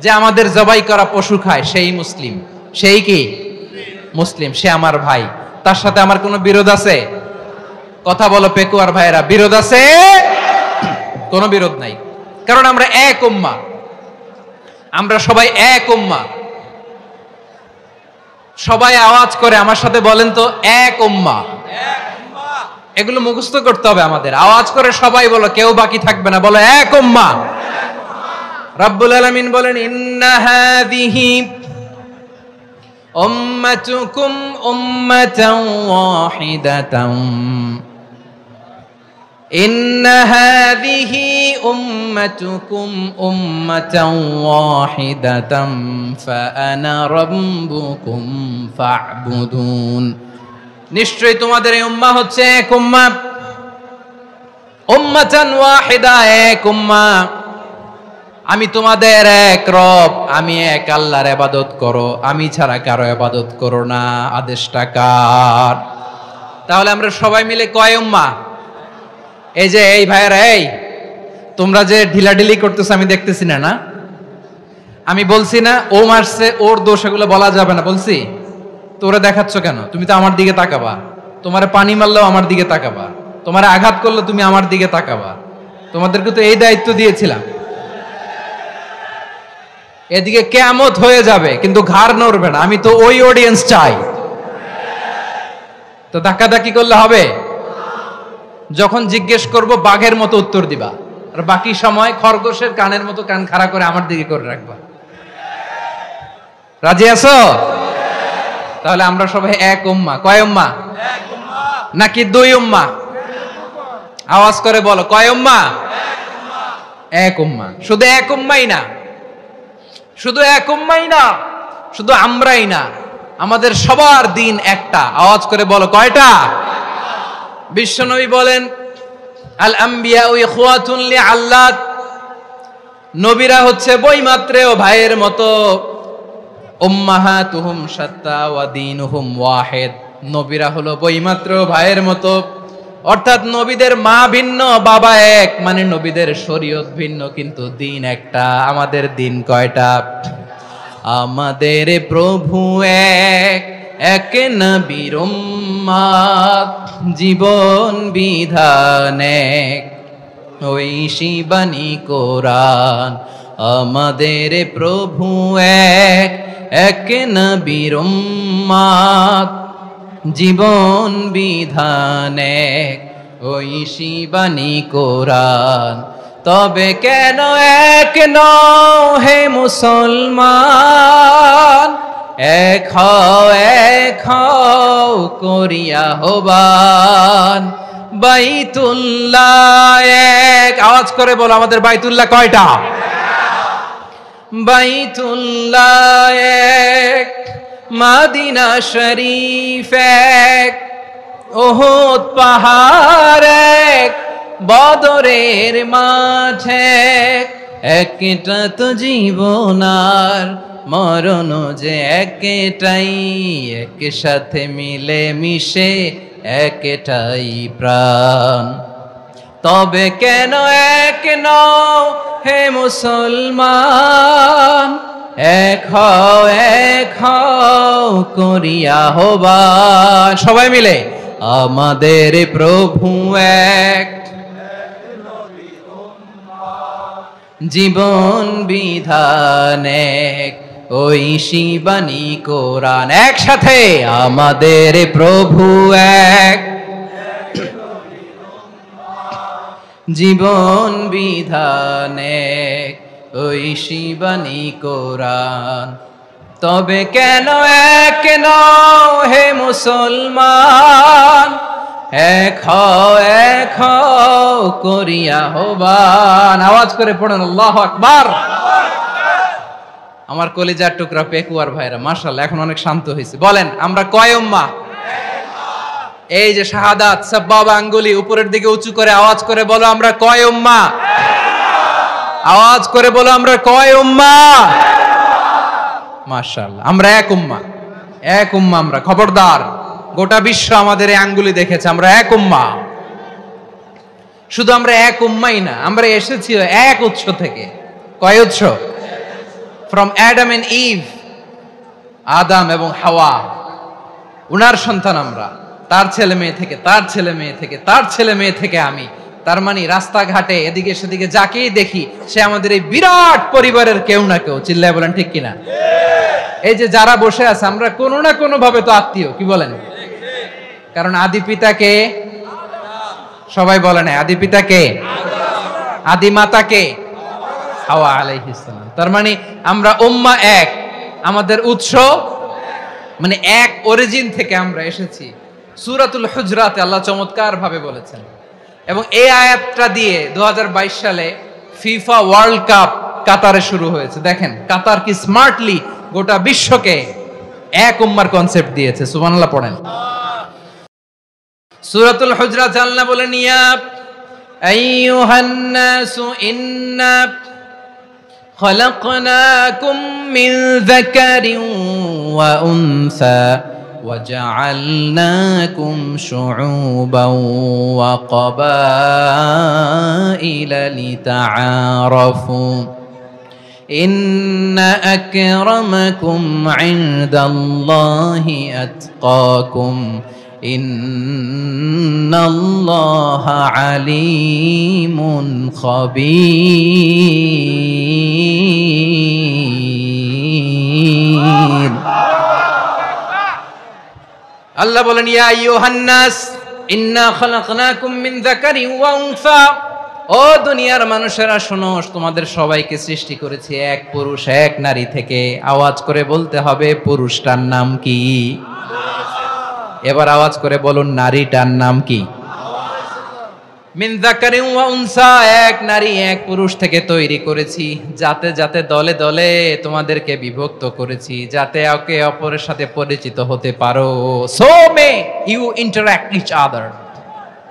যে আমাদের জবাই করা পশু খায়, সেই মুসলিম। সেই কি মুসলিম? সে আমার ভাই, তার সাথে আমার কোনো বিরোধ আছে? কথা বলো পেকুয়ার ভাইয়েরা, বিরোধ আছে? কোনো বিরোধ নাই, কারণ আমরা এক উম্মাহ, আমরা সবাই এক উম্মাহ। সবাই আওয়াজ করে আমার সাথে বলেন তো, এক উম্মাহ। এগুলো মুখস্থ করতে হবে আমাদের। আওয়াজ করে সবাই বলো, কেউ বাকি থাকবে না, বলো এক উম্মাহ। রব্বুল আলামিন বলেন, ইন্না হাযিহি উম্মাতুকুম উম্মাতান ওয়াহিদাতান, ইন্না হাযিহি উম্মাতুকুম উম্মাতান ওয়াহিদাতান ফাআনা রাব্বুকুম ফা'বুদুন। নিশ্চয়ই তোমাদের এই উম্মাহ হচ্ছে এক উম্মাহ, উম্মাতান ওয়াহিদা, এক উম্মাহ। আমি তোমাদের এক রব, আমি এক আল্লাহর ইবাদত করো, আমি ছাড়া কারো ইবাদত করো না। আদেশটা কার? তাহলে আমরা সবাই মিলে কয় উম্মাহ? এই যে এই ভাইয়েরা, এই তোমরা যে ঢিলাঢিলি করতেছো আমি দেখতেছি না, না আমি বলছি না ও মারছে ওর দোষ, এগুলো বলা যাবে না বলছি? তোরা দেখাচ্ছ কেন? তুমি তো আমার দিকে তাকাবা। তোমারে পানি মারলেও আমার দিকে তাকাবা, তোমারে আঘাত করলে তুমি আমার দিকে তাকাবা। তোমাদেরকে তো এই দায়িত্ব দিয়েছিলাম। এদিকে কিয়ামত হয়ে যাবে কিন্তু ঘাড় নড়বে না, আমি তো ওই অডিয়েন্স চাই। তো ধাক্কাধাক্কি করলে হবে? যখন জিজ্ঞেস করব বাঘের মতো উত্তর দিবা, আর বাকি সময় খরগোশের কানের মতো কান খাড়া করে আমার দিকে করে রাখবা। রাজি আছো? তাহলে আমরা সবাই এক উম্মাহ। কয় উম্মাহ? নাকি দুই উম্মাহ? আওয়াজ করে বলো, কয় উম্মাহ? এক উম্মাহ। শুধু এক উম্মাই না, শুধু এক উম্মাই না, শুধু আমরাই না, আমাদের সবার দিন একটা। আওয়াজ করে বলো কয়টা? বিশ্বনবী বলেন, আল আম্বিয়া ইখওয়াতুন লিআল্লাত, নবীরা হচ্ছে বৈমাত্রেয় ভাইয়ের মতো। উম্মাহাতুহুম শাত্তা ওয়া দীনুহুম ওয়াহিদ, নবীরা হলো বৈমাত্রেয় ভাইয়ের মতো। অর্থাৎ নবীদের মা ভিন্ন, বাবা এক, মানে নবীদের শরীয়ত ভিন্ন কিন্তু দিন একটা। আমাদের দিন কয়টা? আমাদের প্রভু এক, এক নবীর উম্মাত, জীবন বিধান এক, ওই শিবানী কোরআন। আমাদের প্রভু এক, এক নবীর উম্মাত, জীবন বিধান এক, ওই শিবানী কোরআন। তবে কেন এক নও হে মুসলমান, এক হও করিয়া হবান। বাইতুল্লাহ এক, আওয়াজ করে বলো আমাদের বাইতুল্লাহ কয়টা? বাইতুল্লাহ এক, মদিনা শরীফ এক, উহুদ পাহাড় এক, বদরের মাঠ এক। একটা তো জীবন আর মরণ যে একটাই, এক সাথে মিলে মিশে একটাই প্রাণ। তবে কেন এক নও হে মুসলমান, এক হও করিয়া হবান। সবাই মিলে আমাদের প্রভু এক, জীবন বিধান এক, ওই শিবানী কোরআন। একসাথে আমাদের প্রভু এক, জীবন বিধান এক, ওই শিবানী কোরআন। তবে কেন এক হে মুসলমান, এক করিয়া হবান। আওয়াজ করে পড়েন আল্লাহু আকবার। আমার কলিজার টুকরা পেকুয়ার ভাইরা মাশাআল্লাহ এখন অনেক শান্ত হয়েছে। বলেন আমরা কয় উম্মাহ? এই যে শাহাদাত সাব্বাবা আঙ্গুলি উপরের দিকে উঁচু করে আওয়াজ করে বলো আমরা কয় উম্মাহ? আওয়াজ করে বলো আমরা কয় উম্মাহ? মাশাআল্লাহ আমরা এক উম্মাহ, এক উম্মাহ আমরা। খবরদার, গোটা বিশ্ব আমাদের এই আঙ্গুলি দেখেছে, আমরা এক উম্মাহ। শুধু আমরা এক উম্মাই না, আমরা এসেছি এক উৎস থেকে। কয় উৎস? ফ্রম অ্যাডাম এন্ড ইভ, আদম এবং হাওয়া, উনার সন্তান আমরা। তার ছেলে মেয়ে থেকে, তার ছেলে মেয়ে থেকে, তার ছেলে মেয়ে থেকে আমি। তার মানে রাস্তাঘাটে এদিকে সেদিকে যাকেই দেখি সে আমাদের এই বিরাট পরিবারের কেউ না কেউ। চিল্লায় বলেন ঠিক কিনা? এই যে যারা বসে আছে আমরা কোনো না কোনো ভাবে তো আত্মীয়, কি বলেন? কারণ আদি পিতাকে সবাই বলে না, আদি পিতাকে, আদি মাতাকে হাওয়া আলাইহিস সালাম। তার মানে আমরা উম্মাহ এক, আমাদের উৎস মানে এক অরিজিন থেকে আমরা এসেছি। সূরাতুল হুজরাতে আল্লাহ চমৎকার ভাবে বলেছেন। এবং এই আয়াতটা দিয়ে 2022 সালে ফিফা ওয়ার্ল্ড কাপ কাতারে শুরু হয়েছে। দেখেন কাতার কি স্মার্টলি গোটা বিশ্বকে এক উম্মার কনসেপ্ট দিয়েছে। সুবহানাল্লাহ পড়েন। সূরাতুল হুজরাত আল্লাহ বলেন ইয়া আইয়ুহান নাসু ইন্না খলাকনাকুম মিন যাকারিন ওয়া উনসা وجعلناكم شعوبا وقبائل لتعارفوا إن أكرمكم عند الله أتقاكم إن الله عليم خبير। আল্লাহ বলেন ইয়া আইয়ুহান নাস ইন্না খালাকনাকুম মিন যাকারিন ওয়া উনসা, ও দুনিয়ার মানুষেরা শোনো, তোমাদের সবাইকে সৃষ্টি করেছি এক পুরুষ এক নারী থেকে। আওয়াজ করে বলতে হবে পুরুষটার নাম কি? এবার আওয়াজ করে বলুন নারীটার নাম কি? মিন যাকারিন ওয়া উনসা, এক নারী এক পুরুষ থেকে তৈরি করেছি। যাতে যাতে দলে দলে তোমাদেরকে বিভক্ত করেছি, যাতে একে অপরের সাথে পরিচিত হতে পারো। So may you interact each other.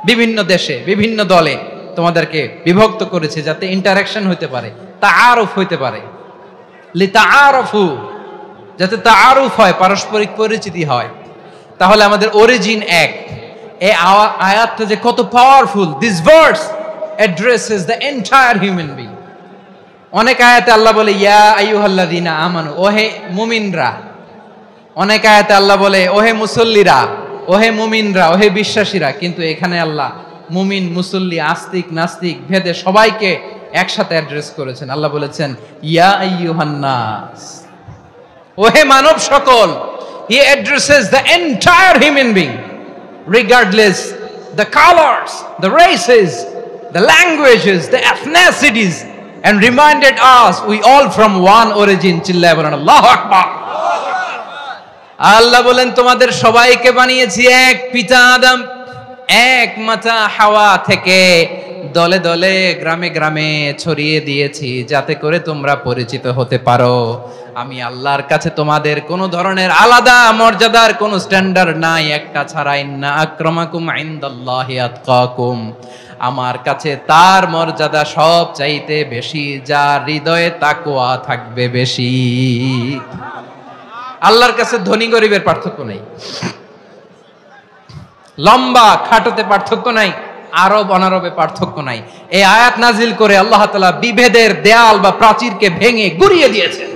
বিভিন্ন দেশে বিভিন্ন দলে তোমাদেরকে বিভক্ত করেছি যাতে ইন্টারঅ্যাকশন হতে পারে, তাআরুফ হতে পারে। লিতাআরফু, যাতে তাআরুফ হয়, পারস্পরিক পরিচিতি হয়। তাহলে আমাদের অরিজিন এক। এই আয়াতটা যে কত powerful. This verse addresses the entire human being. অনেক আয়াতে আল্লাহ বলে ইয়া আইয়ুহাল্লাযীনা আমানু, ওহে মুমিনরা। অনেক আয়াতে আল্লাহ বলে ওহে মুসল্লিরা, ওহে মুমিনরা, ওহে বিশ্বাসীরা। কিন্তু এখানে আল্লাহ মুমিন মুসল্লি আস্তিক নাস্তিক ভেদে সবাইকে একসাথে অ্যাড্রেস করেছেন। আল্লাহ বলেছেন ইয়া আইয়ুহান নাস, ওহে মানব সকল। হি addresses the entire human being regardless the colors, the races, the languages, the ethnicities, and reminded us we all from one origin. চিল্লায় বলেন আল্লাহু আকবার। আল্লাহ বলেন তোমাদের সবাইকে বানিয়েছি এক পিতা আদম, এক মাতা হাওয়া থেকে। দলে দলে গ্রামে গ্রামে ছড়িয়ে দিয়েছি যাতে করে তোমরা পরিচিত হতে পারো। আমি আল্লাহর কাছে তোমাদের কোনো ধরনের আলাদা মর্যাদার কোনো স্ট্যান্ডার্ড নাই একটা ছাড়া। ইন্না আক্রামাকুম ইনদাল্লাহি আতকাকুম, আমার কাছে তার মর্যাদা সব চাইতে বেশি যার হৃদয়ে তাকওয়া থাকবে বেশি। আল্লাহর কাছে ধনী গরিবের পার্থক্য নাই, লম্বা খাটোতে পার্থক্য নাই, আরব অনারবে পার্থক্য নাই। এই আয়াত নাজিল করে আল্লাহ তাআলা বিভেদের দেয়াল বা প্রাচীরকে ভেঙে গুড়িয়ে দিয়েছেন।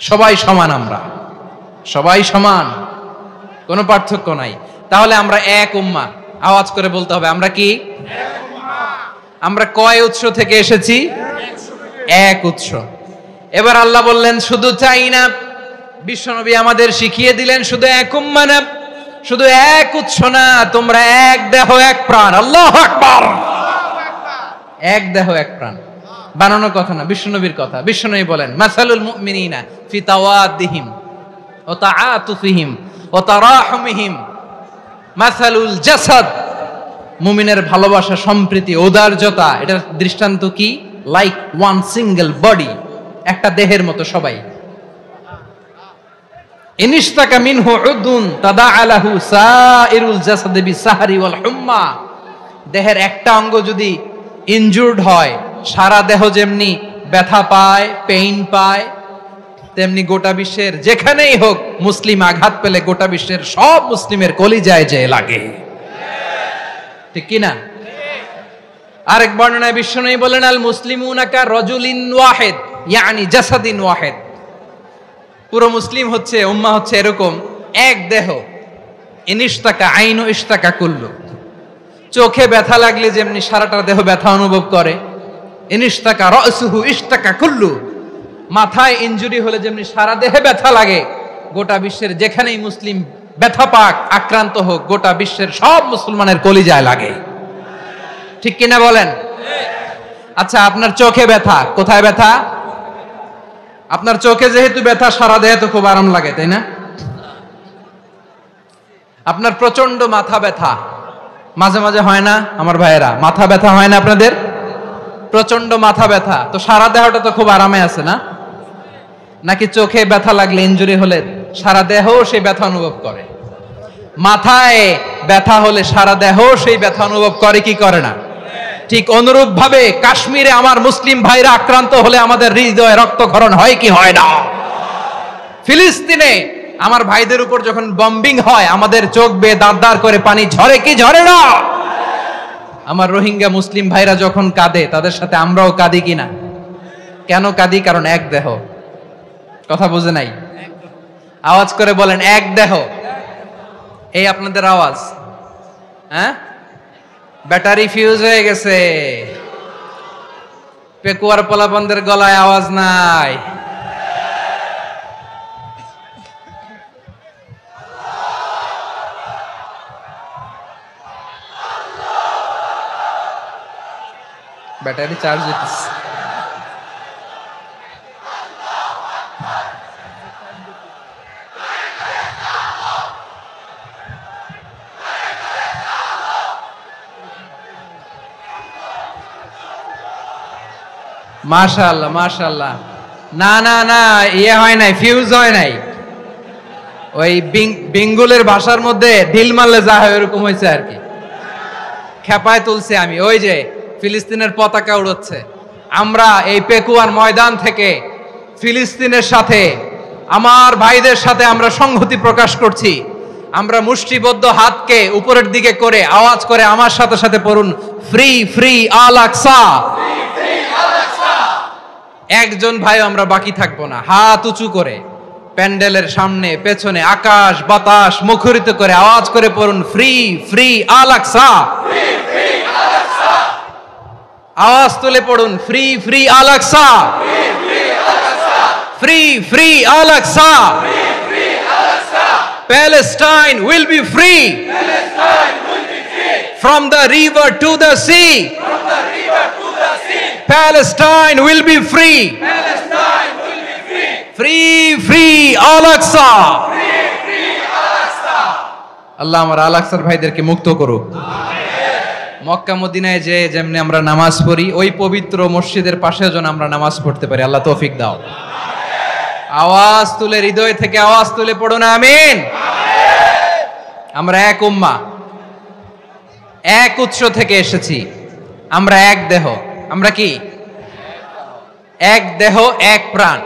সবাই সমান, আমরা সবাই সমান, কোনো পার্থক্য নাই। তাহলে আমরা এক উম্মাহ। আওয়াজ করে বলতে হবে আমরা কি? আমরা কয় উৎস থেকে এসেছি? এক উৎস। এবার আল্লাহ বললেন শুধু চাই না, বিশ্বনবী আমাদের শিখিয়ে দিলেন শুধু এক উম্মাহ না, শুধু এক উৎস না, তোমরা এক দেহ এক প্রাণ। আল্লাহু আকবার। এক দেহ এক প্রাণ। বানানো কথা না, বিশ্বনবীর কথা। বিশ্বনবী বলেন মাসালুল মুমিনিনা ফি তাওয়াদ্দিহিম ওয়া তাআতুফিহিম ওয়া তারাহুমিহিম মাসালুল জাসাদ, মুমিনের ভালোবাসা, সম্প্রীতি, ঔদার্যতা, এটার দৃষ্টান্ত কি? লাইক ওয়ান সিঙ্গেল বডি, একটা দেহের মতো সবাই। ইনিশতাকা মিনহু উদুন তাদাআলাহু সাইরুল জাসাদি বিসাহরি ওয়াল হুম্মা, দেহের একটা অঙ্গ যদি ইনজুরড হয়, সারা দেহ যেমনি ব্যথা পায়, পেইন পায়, তেমনি গোটা বিশ্বের যেখানেই হোক মুসলিম আঘাত পেলে গোটা বিশ্বের সব মুসলিমের কলিজায় যে লাগে, ঠিক কি না? আরেক বর্ণনায় বিশ্বনবী বলেন আল মুসলিমুনা কা রাজুলিন ওয়াহিদ ইয়ানি জাসাদিন ওয়াহিদ, পুরো মুসলিম হচ্ছে, উম্মাহ হচ্ছে এরকম এক দেহ। ইনিশতাকা আইনু ইশতাকা কুল্লু, চোখে ব্যথা লাগলে যেমনি সারাটা দেহ ব্যথা অনুভব করে, ইনিশতাকা রাসুহু ইশতাকা কুল্লু, মাথায় ইনজুরি হলে যেমনি সারা দেহে ব্যথা লাগে, গোটা বিশ্বের যেখানেই মুসলিম ব্যথা পাক, আক্রান্ত হোক, গোটা বিশ্বের সব মুসলমানের কলিজায় লাগে, ঠিক কিনা বলেন? আচ্ছা, আপনার চোখে ব্যথা, কোথায় ব্যথা? আপনার চোখে যেহেতু ব্যথা, সারা দেহে তো খুব আরাম লাগে, তাই না? আপনার প্রচন্ড মাথা ব্যথা মাঝে মাঝে হয় না আমার ভাইয়েরা? মাথা ব্যথা হয় না আপনাদের? প্রচন্ড মাথা ব্যথা, তো সারা দেহটা তো খুব আরামে আছে না? নাকি চোখে ব্যথা লাগলে, ইনজুরি হলে সারা দেহ সেই ব্যথা অনুভব করে? মাথায় ব্যথা হলে সারা দেহ সেই ব্যথা অনুভব করে কি করে না? ঠিক অনুরূপ ভাবে কাশ্মীরে আমার মুসলিম ভাইরা আক্রান্ত হলে আমাদের হৃদয়ে রক্তক্ষরণ হয় কি হয় না? ফিলিস্তিনে আমার ভাইদের উপর যখন বম্বিং হয়, আমাদের চোখ বেয়ে দাঁড় দাঁড় করে পানি ঝরে কি ঝরে না? আমার রোহিঙ্গা মুসলিম ভাইরা যখন কাঁদে, তাদের সাথে আমরাও কাঁদি কিনা? কেন কাঁদি? কারণ এক দেহ। কথা বুঝে নাই? আওয়াজ করে বলেন এক দেহ। এই আপনাদের আওয়াজ, হ্যাঁ? ব্যাটারি ফিউজ হয়ে গেছে, পেকুয়ার পোলাপানদের গলায় আওয়াজ নাই। ব্যাটারি চার্জ হইতেছে। মাশাআল্লাহ মাশাআল্লাহ। না না না, ইয়ে হয় নাই, ফিউজ হয় নাই। ওই বেঙ্গলের ভাষার মধ্যে ঢিল মারলে যা হয় এরকম হয়েছে আর কি। খেপায় তুলছে আমি, ওই যে ফিলিস্তিনের পতাকা উড়াচ্ছে। আমরা এই পেকুয়ার ময়দান থেকে ফিলিস্তিনের সাথে, আমার ভাইদের সাথে আমরা সংহতি প্রকাশ করছি। আমরা মুষ্টিবদ্ধ হাতকে উপরের দিকে করে আওয়াজ করে আমার সাথে সাথে পড়ুন, ফ্রি ফ্রি আল আকসা। একজন ভাই আমরা বাকি থাকবো না, হাত উঁচু করে প্যান্ডেলের সামনে পেছনে আকাশ বাতাস মুখরিত করে আওয়াজ করে পড়ুন, ফ্রি ফ্রি আল আকসা। আওয়াজ তুলে পড়ুন, free free Al Aqsa, free free Al Aqsa. Palestine will be free from the river to the sea. Palestine will be free. Free free Al-Aqsa. আল্লাহ আমার আল-আকসার ভাইদেরকে মুক্ত করুক। মক্কা মদিনায় যে যেমনি আমরা নামাজ পড়ি, ওই পবিত্র মসজিদের পাশে যেন আমরা নামাজ পড়তে পারি। আল্লাহ তৌফিক দাও। আওয়াজ তুলে, হৃদয় থেকে আওয়াজ তুলে পড়ুন আমিন। আমরা এক উম্মাহ, এক উৎস থেকে এসেছি, আমরা এক দেহ। আমরা কি? এক দেহ এক প্রাণ।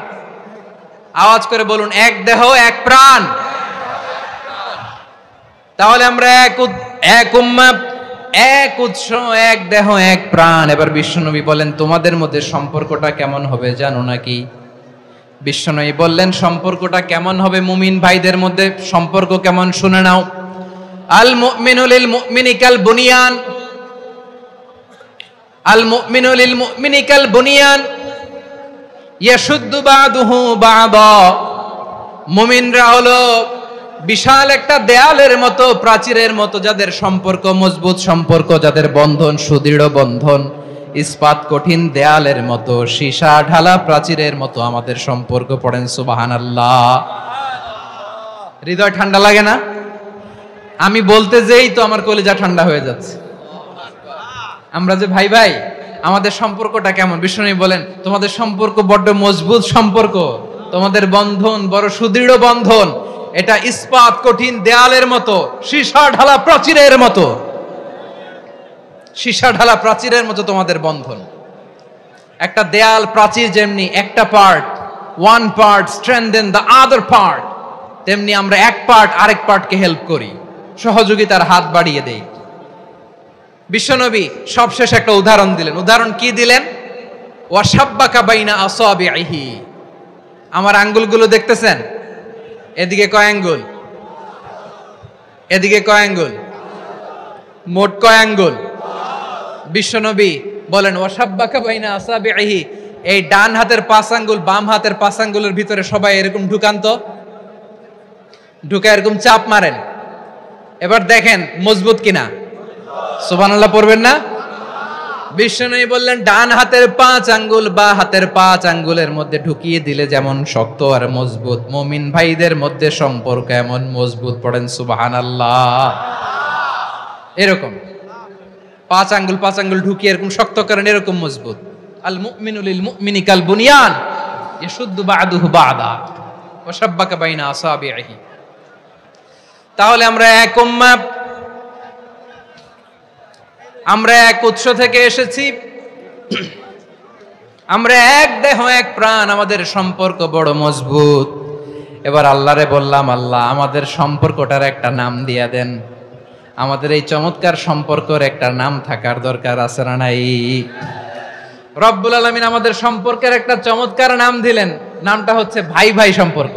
আওয়াজ করে বলুন, এক দেহ এক প্রাণ। তাহলে আমরা এক উম্মাহ, এক উৎস, এক দেহ এক প্রাণ। এবার বিশ্বনবী বলেন, তোমাদের মধ্যে সম্পর্কটা কেমন হবে জানো নাকি? বিশ্বনবী বললেন, সম্পর্কটা কেমন হবে মুমিন ভাইদের মধ্যে? সম্পর্ক কেমন শুনে নাও। আল মুমিনু লিল মুমিনি কাল বুনিয়ান, আল মুমিনু লিল মুমিনি কাল বুনিয়ান ইয়াশুদ্দু বাদুহু বাদা। মুমিনরা হলো বিশাল একটা দেয়ালের মতো, প্রাচীরের মতো, যাদের সম্পর্ক মজবুত সম্পর্ক, যাদের বন্ধন সুদৃঢ় বন্ধন। ইস্পাত কঠিন দেয়ালের মতো, সীসা ঢালা প্রাচীরের মতো আমাদের সম্পর্ক। পড়েন সুবহানাল্লাহ। হৃদয় ঠান্ডা লাগে না? আমি বলতে যেই তো আমার কলিজা ঠান্ডা হয়ে যাচ্ছে। আমরা যে ভাই ভাই, আমাদের সম্পর্কটা কেমন? বিষ্ণু বলেন তোমাদের সম্পর্ক বড্ড মজবুত সম্পর্ক, তোমাদের বন্ধন বড় সুদৃঢ় বন্ধন, এটা ইস্পাত কঠিন দেয়ালের মতো, সীসা ঢালা প্রাচীরের মতো। সীসা ঢালা প্রাচীরের মতো তোমাদের বন্ধন। একটা দেয়াল প্রাচীর যেমনি একটা part, one part strengthen the other part, তেমনি আমরা এক পার্ট আরেক পার্টকে হেল্প করি, সহযোগিতার হাত বাড়িয়ে দেই। বিশ্বনবী সবশেষ একটা উদাহরণ দিলেন। উদাহরণ কি দিলেন? ওয়াসাব্বাকা বাইনা আসাবিহি। আমার আঙ্গুলগুলো দেখতেছেন? এদিকে কয় আঙ্গুল? এদিকে কয় আঙ্গুল? মোট কয় আঙ্গুল? বিশ্বনবী বলেন ওয়াসাব্বাকা বাইনা আসাবিহি, এই ডান হাতের 5 আঙ্গুল বাম হাতের 5 আঙ্গুলের ভিতরে সবাই এরকম ঢুকান তো, ঢুকে এরকম চাপ মারেন। এবার দেখেন মজবুত কিনা। সুবহানাল্লাহ পড়বেন না? বিশ্বনবী বললেন ডান হাতের 5 আঙ্গুল বা হাতের 5 আঙ্গুলের মধ্যে ঢুকিয়ে দিলে যেমন শক্ত আর মজবুত, মুমিন ভাইদের মধ্যে সম্পর্ক এমন মজবুত। পড়েন সুবহানাল্লাহ। এরকম 5 আঙ্গুল ঢুকিয়ে এরকম শক্ত করেন, এরকম মজবুত। আল মুমিনু লিল মুমিনি কাল বুনিয়ান ইয়াশুদ্দু বা'দুহু বা'দা ওয়া শাব্বাকা বাইনা আসাবিহি। তাহলে আমরা এক উম্মাহ, আমরা এক উৎস থেকে এসেছি, আমরা এক দেহ এক প্রাণ, আমাদের সম্পর্ক বড় মজবুত। এবার আল্লাহরে বললাম, আল্লাহ আমাদের সম্পর্কটার একটা নাম দিয়া দেন। আমাদের এই চমৎকার সম্পর্কের একটা নাম থাকার দরকার আছে না নাই? রব্বুল আলামিন আমাদের সম্পর্কের একটা চমৎকার নাম দিলেন। নামটা হচ্ছে ভাই ভাই সম্পর্ক।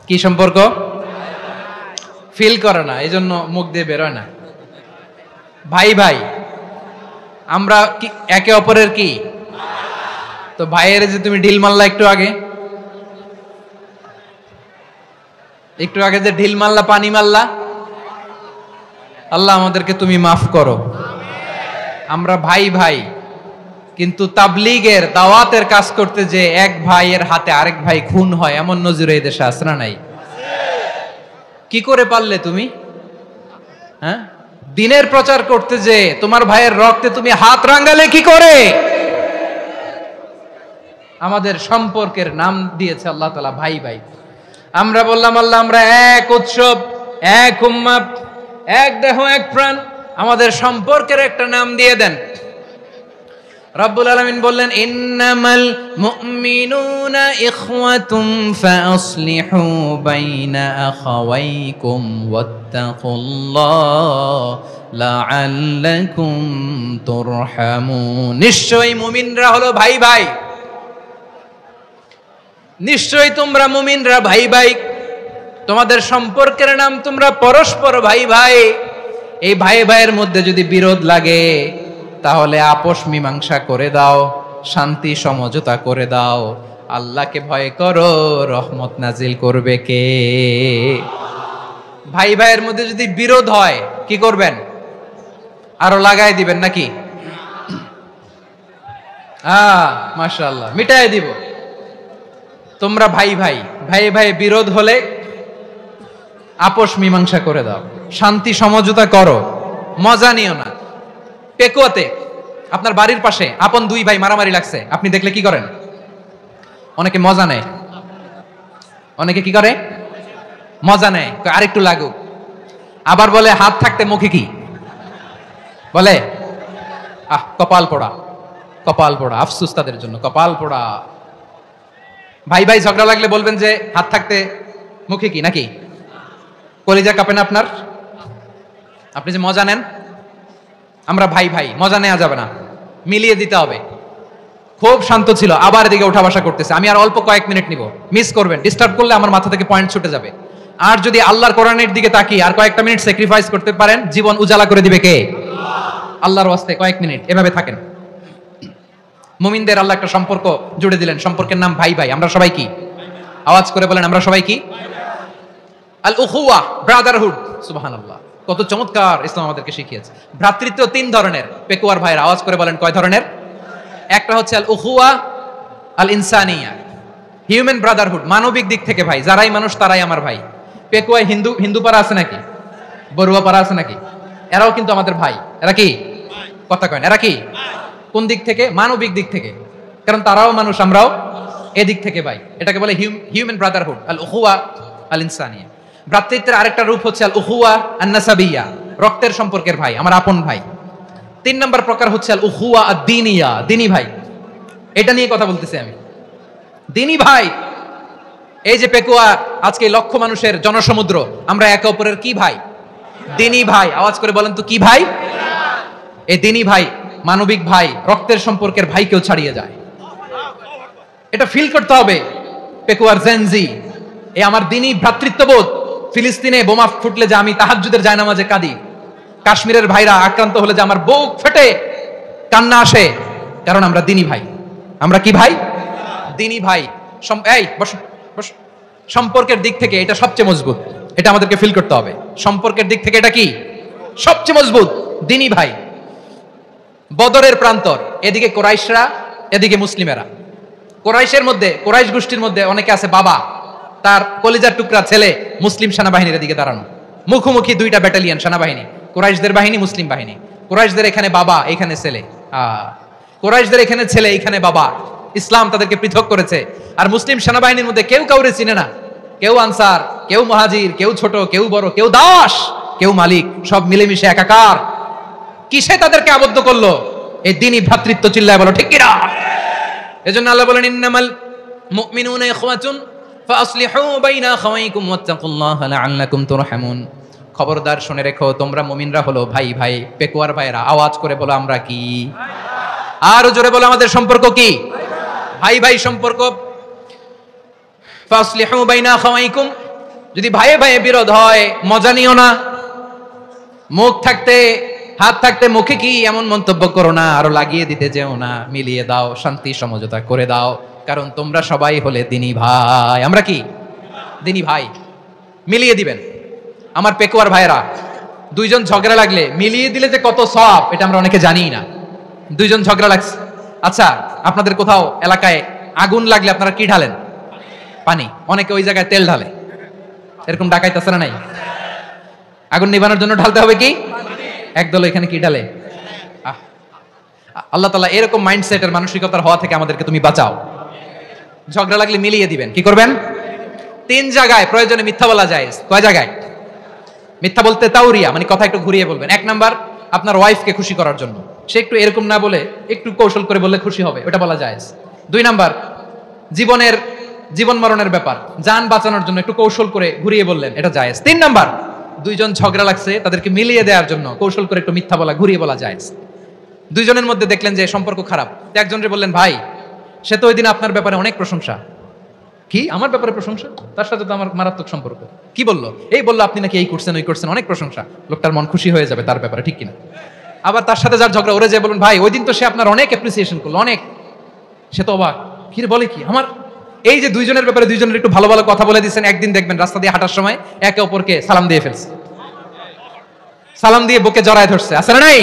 কি সম্পর্ক? ফিল করে না, এই জন্য মুখ দিয়ে বেরোয় না। ভাই ভাই, আমরা কি একে অপরের কি? তো ভাইয়ের যে তুমি ঢিল মারলা একটু আগে যে ঢিল মারলা, পানি মারলা, আল্লাহ আমাদেরকে তুমি মাফ করো। আমরা ভাই ভাই, কিন্তু তাবলীগের দাওয়াতের কাজ করতে যে এক ভাইয়ের হাতে আরেক ভাই খুন হয়, এমন নজির এই দেশে আছে না নাই? কি করে পারলে তুমি? হ্যাঁ, দিনের প্রচার করতে যে তোমার ভাইয়ের রক্তে তুমি হাত রাঙালে কি করে? আমাদের সম্পর্কের নাম দিয়েছে আল্লাহ তাআলা ভাই ভাই। আমরা বললাম আল্লাহ আমরা এক উৎসব, এক উম্মাহ, এক দেহ এক প্রাণ, আমাদের সম্পর্কের একটা নাম দিয়ে দেন। রব্বুল আলামিন বললেন ইন্নামাল মুমিনুনা ইখওয়াতুন ফাসলিহু বাইনা আখাওয়াইকুম ওয়াত্তাকুল্লাহ লাআল্লাকুম তুরহামুন। নিশ্চয়ই মুমিনরা হলো ভাই ভাই, নিশ্চয়ই তোমরা মুমিনরা ভাই ভাই, তোমাদের সম্পর্কের নাম তোমরা পরস্পর ভাই ভাই। এই ভাই ভাইয়ের মধ্যে যদি বিরোধ লাগে তাহলে আপোষ মীমাংসা করে দাও, শান্তি সমঝোতা করে দাও। আল্লাহকে ভয় করো, রহমত নাজিল করবে কে? ভাই ভাইয়ের মধ্যে যদি বিরোধ হয় কি করবেন? আরো লাগাই দিবেন নাকি? মাশাআল্লাহ, মিটাই দিব। তোমরা ভাই ভাই, ভাই ভাই বিরোধ হলে আপোষ মীমাংসা করে দাও, শান্তি সমঝোতা করো, মজা নিও না। পেকুয়াতে আপনার বাড়ির পাশে আপন 2 ভাই মারামারি লাগছে, আপনি দেখলে কি করেন? অনেকে মজা নেয়। অনেকে কি করে? মজা নেয়, আরেকটু লাগুক। আবার বলে হাত থাকতে মুখে কি বলে? কপাল পোড়া, কপাল পোড়া। আফসোস তাদের জন্য, কপাল পোড়া। ভাই ভাই ঝগড়া লাগলে বলবেন যে হাত থাকতে মুখে কি, নাকি? কলিজা কাঁপে না আপনার? আপনি যে মজা নেন। আমরা ভাই ভাই, মজা নেওয়া যাবে না, মিলিয়ে দিতে হবে। খুব শান্ত ছিল, আবার এদিকে উঠা বসা করতেছে। আমি আর অল্প কয়েক মিনিট নিব, মিস করবেন। ডিস্টার্ব করলে আমার মাথা থেকে পয়েন্ট ছুটে যাবে। আর যদি আল্লাহর কোরআনের দিকে তাকিয়ে আর কয়েকটা মিনিট স্যাক্রিফাইস করতে পারেন, জীবন উজালা করে দিবে কে? আল্লাহর ওয়াস্তে কয়েক মিনিট এভাবে থাকেন। মুমিনদের আল্লাহ একটা সম্পর্ক জুড়ে দিলেন, সম্পর্কের নাম ভাই ভাই। আমরা সবাই কি? আওয়াজ করে বলেন, আমরা সবাই কি? আল উখুয়া, ব্রাদারহুড। সুবহানাল্লাহ। কত চমৎকার ইসলাম আমাদেরকে শিখিয়েছে। ভ্রাতৃত্ব 3 ধরনের। পেকুয়ার ভাইয়ের আওয়াজ করে বলেন কয় ধরনের? একটা হচ্ছে আল উখুয়া আল ইনসানিয়া, হিউম্যান ব্রাদারহুড, মানবিক দিক থেকে ভাই, যারাই মানুষ তারাই আমার ভাই। পেকুয়ায় হিন্দু পাড়া আছে নাকি? বড়ুয়া পাড়া আছে নাকি? এরাও কিন্তু আমাদের ভাই। এরা কি কথা কয় না? এরা কি কোন দিক থেকে? মানবিক দিক থেকে, কারণ তারাও মানুষ, আমরাও এদিক থেকে ভাই। এটাকে বলে হিউম্যান ব্রাদারহুড, আল উখুয়া আল ইনসানিয়া। ভ্রাতৃত্বের আরেকটা রূপ হচ্ছে আল উখুয়া আন নাসাবিয়া, রক্তের সম্পর্কের ভাই, আমার আপন ভাই। 3 নম্বর প্রকার হচ্ছে আল উখুয়া আদ দীনিয়া, দিনী ভাই। এটা নিয়ে কথা বলতেছি আমি, দিনী ভাই। এই যে পেকুয়া, আজকে লক্ষ মানুষের জনসমুদ্র, আমরা একে অপরের কি ভাই? দিনী ভাই। আওয়াজ করে বলেন তো কি ভাই? এই দিনী ভাই, মানবিক ভাই, রক্তের সম্পর্কের ভাই কেউ ছাড়িয়ে যায়, এটা ফিল করতে হবে। পেকুয়ার জেনজি, এই আমার দিনী ভ্রাতৃত্ববোধ। ফিলিস্তিনে বোমা ফুটলে যে আমি তাহাজ্জুদের জায়নামাজে কাঁদি, কাশ্মীরের ভাইরা আক্রান্ত হলে যে আমার বুক ফেটে কান্না আসে, কারণ আমরা দিনী ভাই। আমরা কি ভাই? দিনী ভাই। এই বসো বসো। সম্পর্কের দিক থেকে এটা সবচেয়ে মজবুত, এটা আমাদেরকে ফিল করতে হবে। সম্পর্কের দিক থেকে এটা কি সবচেয়ে মজবুত? দিনী ভাই। বদরের প্রান্তর, এদিকে কোরাইশরা, এদিকে মুসলিমেরা। কোরাইশের মধ্যে, কোরাইশ গোষ্ঠীর মধ্যে অনেকে আছে বাবা, তার কলিজার টুকরা ছেলে মুসলিম সেনাবাহিনীর দিকে দাঁড়ানো, মুখোমুখি 2টা ব্যাটালিয়ন সেনাবাহিনী, কোরাইশদের বাহিনী, মুসলিম বাহিনী। কোরাইশদের এখানে বাবা, এখানে ছেলে। কোরাইশদের এখানে ছেলে, এখানে বাবা। ইসলাম তাদেরকে পৃথক করেছে। আর মুসলিম সেনাবাহিনীর মধ্যে কেউ কাউরে চিনে না, কেউ আনসার, কেউ মুহাজির, কেউ ছোট, কেউ বড়, কেউ দাস, কেউ মালিক, সব মিলেমিশে একাকার। কিসে তাদেরকে আবদ্ধ করলো? এই দ্বীনি ভ্রাতৃত্ব। চিল্লায় বলো ঠিক কিনা? এজন্য আল্লাহ বলেন ইন্নামাল মুমিনুনা ইখওয়াতুন ফাসলিহু বাইনা আখাওয়াইকুম ওয়াত্তাকুল্লাহা লাআল্লাকুম তুরহামুন। খবরদার শুনে রেখো, তোমরা মুমিনরা হলো ভাই ভাই। পেকুয়ার ভাইরা আওয়াজ করে বলো আমরা কি? আর জোরে বলো আমাদের সম্পর্ক কি? ভাই ভাই সম্পর্ক। ফাসলিহু বাইনা আখাওয়াইকুম, যদি ভাইয়ে ভাইয়ে বিরোধ হয় মজা নিও না। মুখ থাকতে, হাত থাকতে মুখে কি এমন মন্তব্য করো না, আরো লাগিয়ে দিতে যেও না। মিলিয়ে দাও, শান্তি সমঝোতা করে দাও, কারণ তোমরা সবাই হলে দিনী ভাই। আমরা কি? দিনী ভাই। মিলিয়ে দিবেন। আমার পেকুয়ার ভাইরা, 2 জন ঝগড়া লাগলে মিলিয়ে দিলে যে কত সওয়াব, এটা আমরা অনেকে জানিই না। 2 জন ঝগড়া লাগছে, আচ্ছা আপনাদের কোথাও এলাকায় আগুন লাগলে আপনারা কি ঢালেন? পানি। অনেকে ওই জায়গায় তেল ঢালে, এরকম ডাকাইতেছে না? নাই, আগুন নিভানোর জন্য ঢালতে হবে কি? একদল এখানে কি ঢালে? আল্লাহ তাআলা এরকম মাইন্ডসেটের, মানসিকতার হওয়া থেকে আমাদেরকে তুমি বাঁচাও। ঝগড়া লাগলে মিলিয়ে দিবেন। কি করবেন? 3 জায়গায় প্রয়োজনে মিথ্যা বলা যায়। কয় জায়গায় মিথ্যা বলতে? তাওরিয়া, মানে কথা একটু ঘুরিয়ে বলবেন। 1 নাম্বার, আপনার ওয়াইফকে খুশি করার জন্য, সে একটু এরকম না বলে একটু কৌশল করে বললে খুশি হবে, ওটা বলা যায়। 2 নাম্বার, জীবন মরণের ব্যাপার, জান বাঁচানোর জন্য একটু কৌশল করে ঘুরিয়ে বললেন, এটা জায়েজ। 3 নাম্বার, 2 জন ঝগড়া লাগছে, তাদেরকে মিলিয়ে দেওয়ার জন্য কৌশল করে একটু মিথ্যা বলা, ঘুরিয়ে বলা জায়েজ। 2 জনের মধ্যে দেখলেন যে সম্পর্ক খারাপ, একজনরে বললেন ভাই, সে তো ওই দিন আপনার ব্যাপারে অনেক প্রশংসা। কি আমার ব্যাপারে প্রশংসা? তার সাথে তো আমার মারাত্মক সম্পর্ক। কি বললো? এই বললো আপনি নাকি এই করছেন ওই করছেন, অনেক প্রশংসা। লোকটার মন খুশি হয়ে যাবে তার ব্যাপারে, ঠিক কিনা? আবার তার সাথে যার ঝগড়া, ওরে যে বলুন ভাই ওই দিন তো সে আপনার অনেক অ্যাপ্রিসিয়েশন করলো, অনেক। সে তো অবাক, কি বলে কি আমার? এই যে 2 জনের ব্যাপারে 2 জনের একটু ভালো ভালো কথা বলে দিচ্ছেন, একদিন দেখবেন রাস্তা দিয়ে হাঁটার সময় একে অপরকে সালাম দিয়ে ফেলছে, সালাম দিয়ে বুকে জড়ায় ধরছে, আছে না নাই?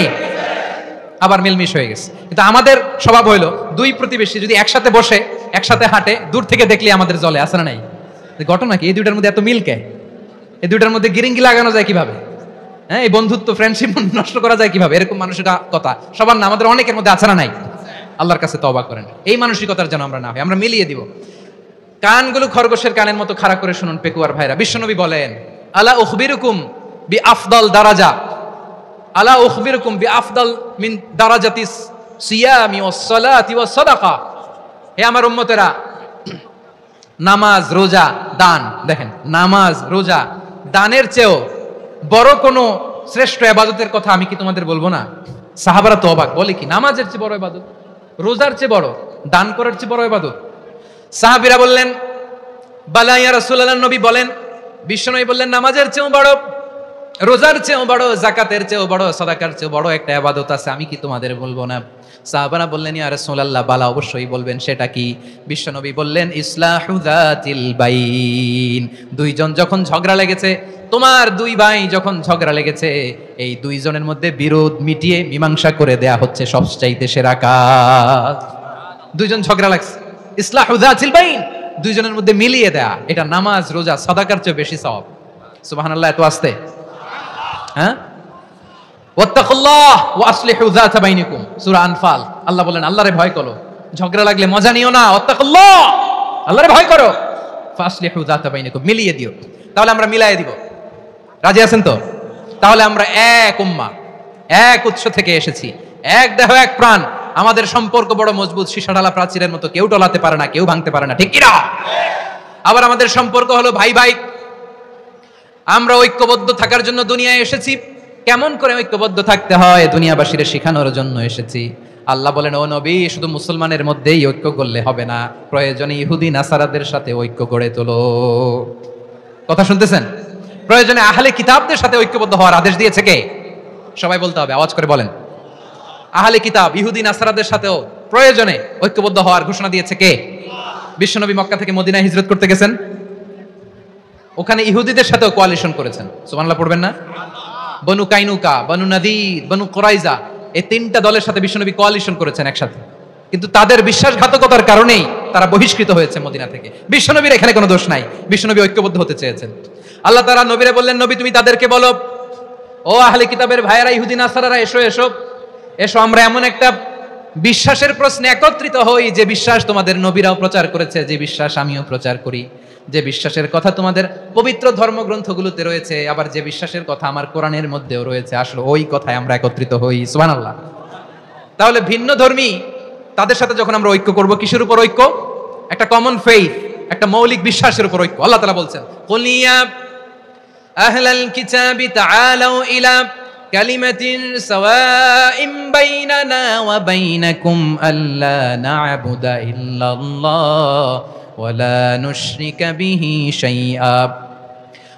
আবার মিলমিশ হয়ে গেছে। কিন্তু আমাদের স্বভাব হইলো 2 প্রতিবেশী যদি একসাথে বসে একসাথে হাঁটে, দূর থেকে দেখলে আমাদের জলে, আছে না নাই? ঘটনা কি? এই 2টার মধ্যে এত মিল কে? এই 2টার মধ্যে গিরিঙ্গি লাগানো যায় কিভাবে? হ্যাঁ, এই বন্ধুত্ব, ফ্রেন্ডশিপ নষ্ট করা যায় কিভাবে? এরকম মানসিকতা সবার না, আমাদের অনেকের মধ্যে আছে না নাই? আল্লাহর কাছে তওবা করেন, এই মানসিকতার যেন আমরা না হই। আমরা মিলিয়ে দিব। কানগুলো খরগোশের কানের মতো খাড়া করে শুনুন পেকুয়ার ভাইরা। বিশ্বনবী বলেন আলা উখবিরুকুম বি আফদাল দারাজা, আলা উখবিরুকুম বি আফদাল মিন দারাজাতিস সিয়ামি ওয়াস সালাতি ওয়াস সাদাকা। হে আমার উম্মতেরা, নামাজ, রোজা, দান, দেখেন নামাজ, রোজা, দানের চেয়েও বড় কোনো শ্রেষ্ঠ ইবাদতের কথা আমি কি তোমাদের বলবো না? সাহাবারা তো অবাক, বলে কি নামাজের চেয়ে বড় ইবাদত, রোজার চেয়ে বড়, দান করার চেয়ে বড় ইবাদত? সাহাবীরা বললেন বালা ইয়া রাসূলুল্লাহ, নবী বলেন, বিশ্বনবী বললেন নামাজের চেয়েও বড়। রোজার চেয়েও বড়, জাকাতের চেয়েও বড়, সাদাকার চেয়েও বড় একটা ইবাদত আছে, আমি কি তোমাদের বলবো না? সাহাবারা বললেন, ইয়া রাসূলুল্লাহ, বালা, অবশ্যই বলবেন। সেটা কি? বিশ্বনবী বললেন, ইসলাহু যাতিল বাইন। দুইজন যখন ঝগড়া লেগেছে, তোমার দুই ভাই যখন ঝগড়া লেগেছে, এই দুইজনের মধ্যে বিরোধ মিটিয়ে মীমাংসা করে দেয়া হচ্ছে সবচাইতে সেরা কাজ। দুইজন ঝগড়া লাগছে, ইসলাহু যাতিল বাইন, দুইজনের মধ্যে মিলিয়ে দেয়া, এটা নামাজ, রোজা, সাদাকার চেয়ে বেশি সওয়াব। সুবহানাল্লাহ, এত আস্তে, হ্যাঁ? ওয়াত্তাকুল্লাহ ওয়া আসলিহু যাতা বাইনিকুম, সূরা আনফাল। আল্লাহ বলেন, আল্লাহরে ভয় করো, ঝগড়া লাগলে মজা নিও না। ওয়াত্তাকুল্লাহ, আল্লাহরে ভয় করো, ফাসলিহু যাতা বাইনিকুম, মিলিয়ে দিও। তাহলে আমরা মিলায়ে দিব। রাজি আছেন তো? তাহলে আমরা এক উম্মাহ, এক উৎস থেকে এসেছি, এক দেহ, এক প্রাণ। আমাদের সম্পর্ক বড় মজবুত, সীসাডালা প্রাচীরের মতো, কেউ টলাতে পারে না, কেউ ভাঙতে পারে না, ঠিক কি না? আবার আমাদের সম্পর্ক হলো ভাই ভাই। আমরা ঐক্যবদ্ধ থাকার জন্য দুনিয়ায় এসেছি। কেমন করে ঐক্যবদ্ধ থাকতে হয় দুনিয়াবাসীর শেখানোর জন্য এসেছি। আল্লাহ বলেন, ও নবী, শুধু মুসলমানের মধ্যেই ঐক্য করলে হবে না, প্রয়োজনে ইহুদি নাসারাদের সাথে ঐক্য গড়ে তোলো। কথা শুনতেছেন? প্রয়োজনে আহলে কিতাবদের সাথে ঐক্যবদ্ধ হওয়ার আদেশ দিয়েছে কে? সবাই বলতে হবে, আওয়াজ করে বলেন। আহলে কিতাব, ইহুদি নাসারাদের সাথেও প্রয়োজনে ঐক্যবদ্ধ হওয়ার ঘোষণা দিয়েছে কে? বিশ্বনবী মক্কা থেকে মদিনায় হিজরত করতে গেছেন, ওখানে ইহুদিদের সাথেও কোয়ালিশন করেছেন। সুবহানাল্লাহ পড়বেন না? বনু কাইনুকা, বনু নাদির, বনু কুরাইজা, এই তিনটা দলের সাথে বিশ্বনবী কোয়ালিশন করেছেন একসাথে। কিন্তু তাদের বিশ্বাসঘাতকতার কারণেই তারা বহিষ্কৃত হয়েছে মদিনা থেকে। বিশ্বনবীর এখানে কোনো দোষ নাই, বিশ্বনবী ঐক্যবদ্ধ হতে চেয়েছেন। আল্লাহ তাআলা নবীরে বললেন, নবী, তুমি তাদেরকে বলো, ও আহলে কিতাবের ভাইয়েরা, ইহুদি নাসারারা, এসো এসো এসো, আমরা এমন একটা বিশ্বাসের প্রশ্নে একত্রিত হই যে বিশ্বাস তোমাদের নবীরাও প্রচার করেছে, যে বিশ্বাস আমিও প্রচার করি, যে বিশ্বাসের কথা তোমাদের পবিত্র ধর্মগ্রন্থগুলোতে রয়েছে, আবার যে বিশ্বাসের কথা আমার কোরআনের মধ্যেও রয়েছে, আসলে ওই কথায় আমরা একত্রিত হই। সুবহানাল্লাহ। তাহলে ভিন্ন ধর্মী তাদের সাথে যখন আমরা ঐক্য করব, কিসের উপর ঐক্য? একটা কমন ফেইথ, একটা মৌলিক বিশ্বাসের উপর ঐক্য। আল্লাহ তাআলা বলছেন, কুল ইয়া আহলাল কিতাবি তাআলাউ ইলা কালিমাতিন সাওয়াইন বাইনানা ওয়া বাইনাকুম আল্লা না'বুদা ইল্লাল্লাহ ولا نشرك به شيئا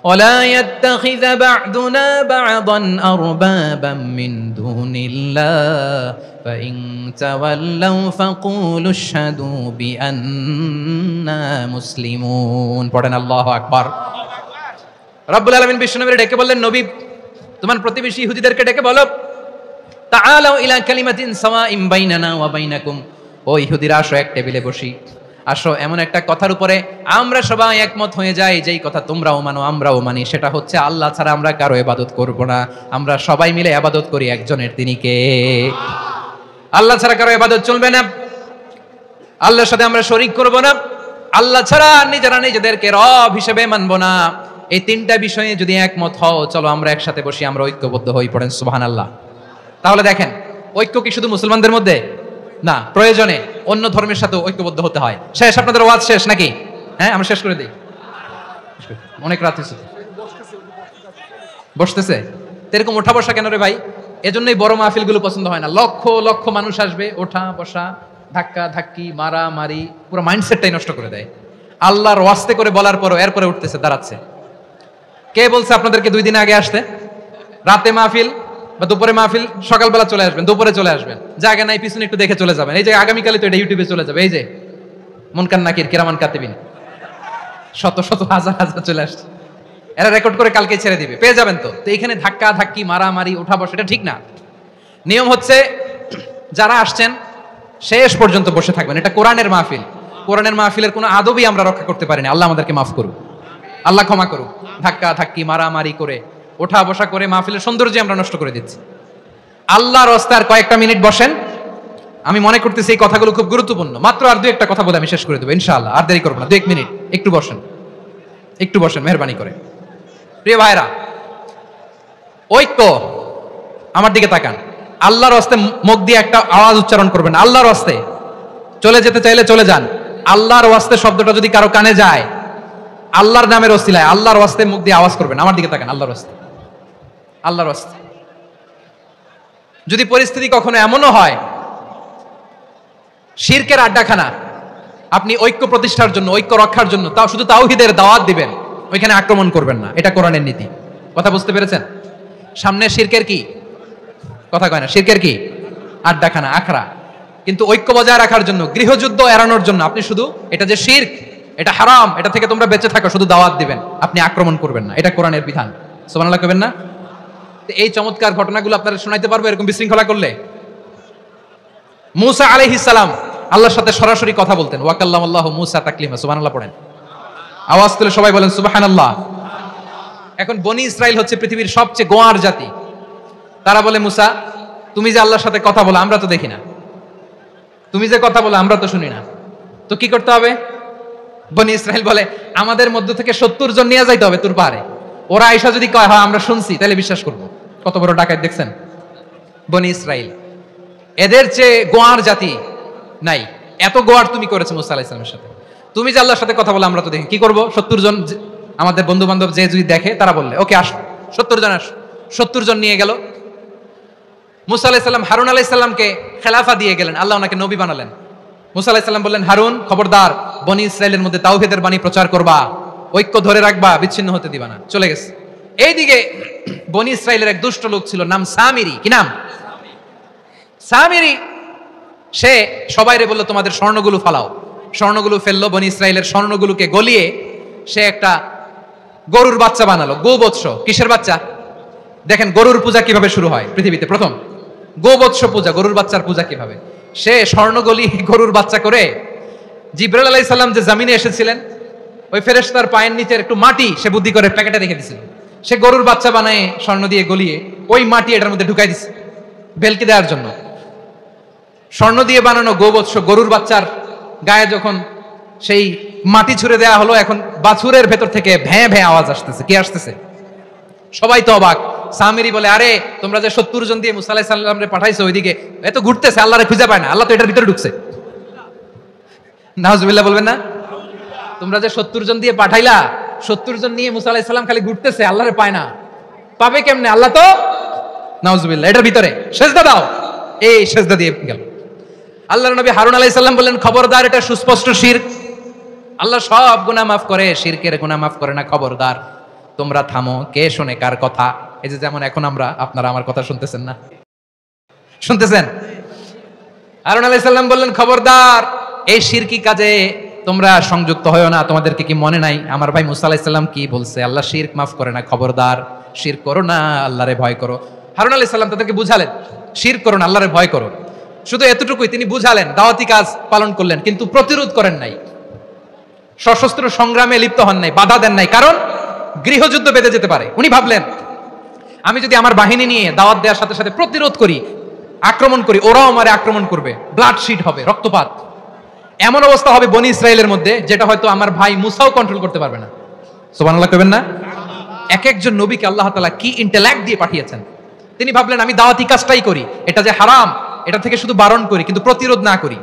ولا يتخذ بعضنا بعضا أربابا من دون الله فإن تولوا فقولوا اشهدوا بأننا مسلمون। পড়েন আল্লাহু আকবার। রব্বুল আলামিন বিশ্বনবীকে ডেকে বললেন, নবী, তোমার প্রতিবেশী ইহুদিদেরকে ডেকে বলো, তাআলাউ ইলা কালিমাতিন সাওয়াইন বাইনানা ওয়া বাইনাকুম, ও ইহুদিরা, আসো, এক টেবিলে বসি, আসো এমন একটা কথার উপরে আমরা সবাই একমত হয়ে যাই, যেই কথা তোমরাও মানো আমরাও মানি, সেটা হচ্ছে আল্লাহ ছাড়া আমরা কারো ইবাদত করব না। আমরা সবাই মিলে ইবাদত করি একজনের, তিনি কে? আল্লাহ ছাড়া কারো ইবাদত চলবে না, আল্লাহর সাথে আমরা শরীক করব না, আল্লাহ ছাড়া নিজেরা নিজেদেরকে রব হিসেবে মানব না। এই তিনটা বিষয়ে যদি একমত হও, চলো আমরা একসাথে বসি, আমরা ঐক্যবদ্ধ হই। পড়েন সুবহানাল্লাহ। তাহলে দেখেন, ঐক্য কি শুধু মুসলমানদের মধ্যে না, প্রয়োজনে অন্য ধর্মের সাথে ঐক্যবদ্ধ হতে হয়। শেষ? আপনাদের ওয়াজ শেষ নাকি? হ্যাঁ, আমরা শেষ করে দিই, অনেক রাত হয়েছে। বসতেছে এরকম ওঠা বসা কেন রে ভাই? এজন্যই বড় মাহফিল গুলো পছন্দ হয় না। লক্ষ লক্ষ মানুষ আসবে, ওঠা বসা, ধাক্কা ধাক্কি, মারা মারি, পুরো মাইন্ডসেটটাই নষ্ট করে দেয়। আল্লাহর ওয়াস্তে করে বলার পরও এরপরে উঠতেছে, দাঁড়াচ্ছে। কে বলছে আপনাদেরকে 2 দিন আগে আসতে? রাতে মাহফিল বা দুপুরে মাহফিল, সকালবেলা চলে আসবেন, দুপুরে চলে আসবেন, জায়গা নাই পিছনে একটু দেখে চলে যাবেন। এই যে আগামীকালে তো এটা ইউটিউবে চলে যাবে, এই যে মুনকার নাকির, কিরামান কাতিবিন, শত শত হাজার হাজার চলে আসছে, এরা রেকর্ড করে কালকে ছেড়ে দিবে, পেয়ে যাবেন। তো এখানে ধাক্কা ধাক্কি, মারামারি, উঠা বসা, এটা ঠিক না। নিয়ম হচ্ছে, যারা আসছেন শেষ পর্যন্ত বসে থাকবেন। এটা কোরআনের মাহফিল, কোরআনের মাহফিলের কোনো আদবই আমরা রক্ষা করতে পারিনি। আল্লাহ আমাদেরকে মাফ করুক, আল্লাহ ক্ষমা করুক। ধাক্কা ধাক্কি, মারামারি করে, ওঠা বসা করে মাহফিলের সৌন্দর্য আমরা নষ্ট করে দিচ্ছি। আল্লাহর রাস্তায় কয়েকটা মিনিট বসেন। আমি মনে করতেছি এই কথাগুলো খুব গুরুত্বপূর্ণ। মাত্র আর 2-1টা কথা বলে আমি শেষ করে দেবো ইনশাআল্লাহ, আর দেরি করবো না। 2-1 মিনিট একটু বসেন, একটু বসেন মেহরবানি করে। প্রিয় ভাইরা, ঐক্য, আমার দিকে তাকান। আল্লাহর রাস্তায় মুখ দিয়ে একটা আওয়াজ উচ্চারণ করবেন, আল্লাহর রাস্তায়। চলে যেতে চাইলে চলে যান। আল্লাহর ওয়াস্তে শব্দটা যদি কারো কানে যায়, আল্লাহর নামের ওসিলায় আল্লাহর ওয়াস্তে মুখ দিয়ে আওয়াজ করবেন। আমার দিকে তাকান, আল্লাহর ওয়াস্তে, আল্লাহর ওয়াস্তে। যদি পরিস্থিতি কখনো এমনও হয় শিরকের আড্ডাখানা, আপনি ঐক্য প্রতিষ্ঠার জন্য, ঐক্য রক্ষার জন্য, তাও শুধু তাওহীদের দাওয়াত দিবেন, ওইখানে আক্রমণ করবেন না। এটা কোরআনের নীতি। কথা বুঝতে পেরেছেন? সামনে শিরকের কি কথা কয় না, শিরকের কি আড্ডাখানা, আখড়া। কিন্তু ঐক্য বজায় রাখার জন্য, গৃহযুদ্ধ এড়ানোর জন্য আপনি শুধু এটা যে শিরক, এটা হারাম, এটা থেকে তোমরা বেঁচে থাকো, শুধু দাওয়াত দিবেন, আপনি আক্রমণ করবেন না। এটা কোরআনের বিধান। সুবহানাল্লাহ কইবেন না? এই চমৎকার ঘটনাগুলো আপনারা শোনাইতে পারবো এরকম বিশৃঙ্খলা করলে? মূসা আলাইহিস সালাম আল্লাহর সাথে সরাসরি কথা বলতেন। ওয়াকাল্লামাল্লাহু মূসা তাকলিমা। সুবহানাল্লাহ পড়েন, আওয়াজ তুলে সবাই বলেন সুবহানাল্লাহ। এখন বনি ইসরাইল হচ্ছে পৃথিবীর সবচেয়ে গোয়ার জাতি। তারা বলে, মূসা তুমি যে আল্লাহর সাথে কথা বলো আমরা তো দেখি না, তুমি যে কথা বলো আমরা তো শুনি না, তো কি করতে হবে? বনি ইসরাইল বলে, আমাদের মধ্য থেকে 70 জন নিয়ে যাইতে হবে তুর পাহাড়ে। ওরা আয়েশা যদি কয় হ্যাঁ আমরা শুনছি, তাহলে বিশ্বাস করবো। কত বড় ডাকাত দেখছেন বনি ইসরাইল। এদের চেয়ে গোয়ার জাতি নাই। এত গোয়ার তুমি করেছো মুসা আলাইহিস সালামের সাথে। তুমি যে আল্লাহর সাথে কথা বলো আমরা তো দেখি, কি করবো? 70 জন আমাদের বন্ধু বান্ধব যে যদি দেখে, তারা বললে ওকে আসো, 70 জন আসো। 70 জন নিয়ে গেল। মুসা আলাইহিস সালাম হারুন আলাইহিস সালামকে খেলাফা দিয়ে গেলেন, আল্লাহ ওনাকে নবী বানালেন। মুসা আলাইহিস সালাম বললেন, হারুন খবরদার, বনি ইসরাইলের মধ্যে তাওহীদের বাণী প্রচার করবা, ঐক্য ধরে রাখবা, বিচ্ছিন্ন হতে দিবা না। চলে গেছে। এইদিকে বনি ইসরাইলের এক দুষ্ট লোক ছিল, নাম সামিরি। কি নাম? সামিরি। সে সবাইরে বললো তোমাদের স্বর্ণগুলো ফালাও। স্বর্ণগুলো ফেললো, বনি ইসরাইলের স্বর্ণগুলোকে গলিয়ে সে একটা গরুর বাচ্চা বানালো। গোবৎস। কিসের বাচ্চা? দেখেন গরুর পূজা কিভাবে শুরু হয় পৃথিবীতে প্রথম, গোবৎস পূজা, গরুর বাচ্চার পূজা কিভাবে। সে স্বর্ণগলি গরুর বাচ্চা করে, জিবরাইল আলাইহিস সালাম যে জমিনে এসেছিলেন, ওই ফেরেশতার পায়ের নিচের একটু মাটি সে বুদ্ধি করে প্যাকেটে রেখে দিয়েছিল। সে গরুর বাচ্চা বানায় স্বর্ণ দিয়ে গলিয়ে ওই মাটি এটার মধ্যে ঢুকাই দিছে ভেলকি দেওয়ার জন্য। স্বর্ণ দিয়ে বানানো গোবৎস গরুর বাচ্চার গায়ে যখন সেই মাটি ছুঁড়ে দেওয়া হলো, এখন বাছুরের ভেতর থেকে ভ্যাঁ ভ্যাঁ আওয়াজ আসতেছে। কি আসতেছে? সবাই তো অবাক। সামিরি বলে, আরে তোমরা যে 70 জন দিয়ে মুসা আলাইহিস সালামরে পাঠাইছো, ওইদিকে এত ঘুরতেছে, আল্লাহরে খুঁজে পায় না, আল্লাহ তো এটার ভিতরে ঢুকছে। নাউজুবিল্লাহ বলবেন না? তোমরা যে 70 জন দিয়ে পাঠাইলা, 70 জন নিয়ে মুসা আলাইহিস সালাম খালি ঘুরতেছে, আল্লাহরে পায় না। পাবে কেমনে? আল্লাহ তো, নাউজুবিল্লাহ, এটার ভিতরে সেজদা দাও। এই সেজদা দিয়ে গেল। আল্লাহর নবী হারুন আলাইহিস সালাম বললেন, খবরদার, এটা সুস্পষ্ট শিরক। আল্লাহ সব গুনাহ মাফ করে, শিরকের গুনাহ মাফ করে না। খবরদার, তোমরা থামো। কে শোনে কার কথা? এই যে যেমন এখন আপনারা আমার কথা শুনতেছেন না? শুনতেছেন? হারুন আলাইহিস সালাম বললেন, খবরদার, এই শিরকি কাজে তোমরা সংযুক্ত হয়ো না। তোমাদেরকে কি মনে নাই আমার ভাই মুসা আলাইহিস সালাম কি বলছে? আল্লাহ শিরক মাফ করে না। খবরদার, শিরক করো না, আল্লাহরে ভয় করো। হারুন আলাইহিস সালাম তাদেরকে বুঝালেন, শিরক করো না, আল্লাহরে ভয় করো। শুধু এতটুকুই তিনি বুঝালেন, দাওয়াতি কাজ পালন করলেন, কিন্তু প্রতিরোধ করেন নাই, সশস্ত্র সংগ্রামে লিপ্ত হন নাই, বাধা দেন নাই। কারণ গৃহযুদ্ধ বেঁধে যেতে পারে। উনি ভাবলেন, আমি যদি আমার বাহিনী নিয়ে দাওয়াত দেওয়ার সাথে সাথে প্রতিরোধ করি, আক্রমণ করি, ওরাও আমারে আক্রমণ করবে, ব্লাডশিট হবে, রক্তপাত। এমন অবস্থা হবে বনি ইসরাইলের মধ্যে, যেটা হয়তো আমার ভাই মুসাও কন্ট্রোল করতে পারবে না। সুবহানাল্লাহ কইবেন না? এক একজন নবীকে আল্লাহ তাআলা কি ইন্টেলেক্ট দিয়ে পাঠিয়েছেন। তিনি ভাবলেন, আমি দাওয়াতি কাজটাই করি, এটা যে হারাম এটা থেকে শুধু বারণ করি, কিন্তু প্রতিরোধ না করি।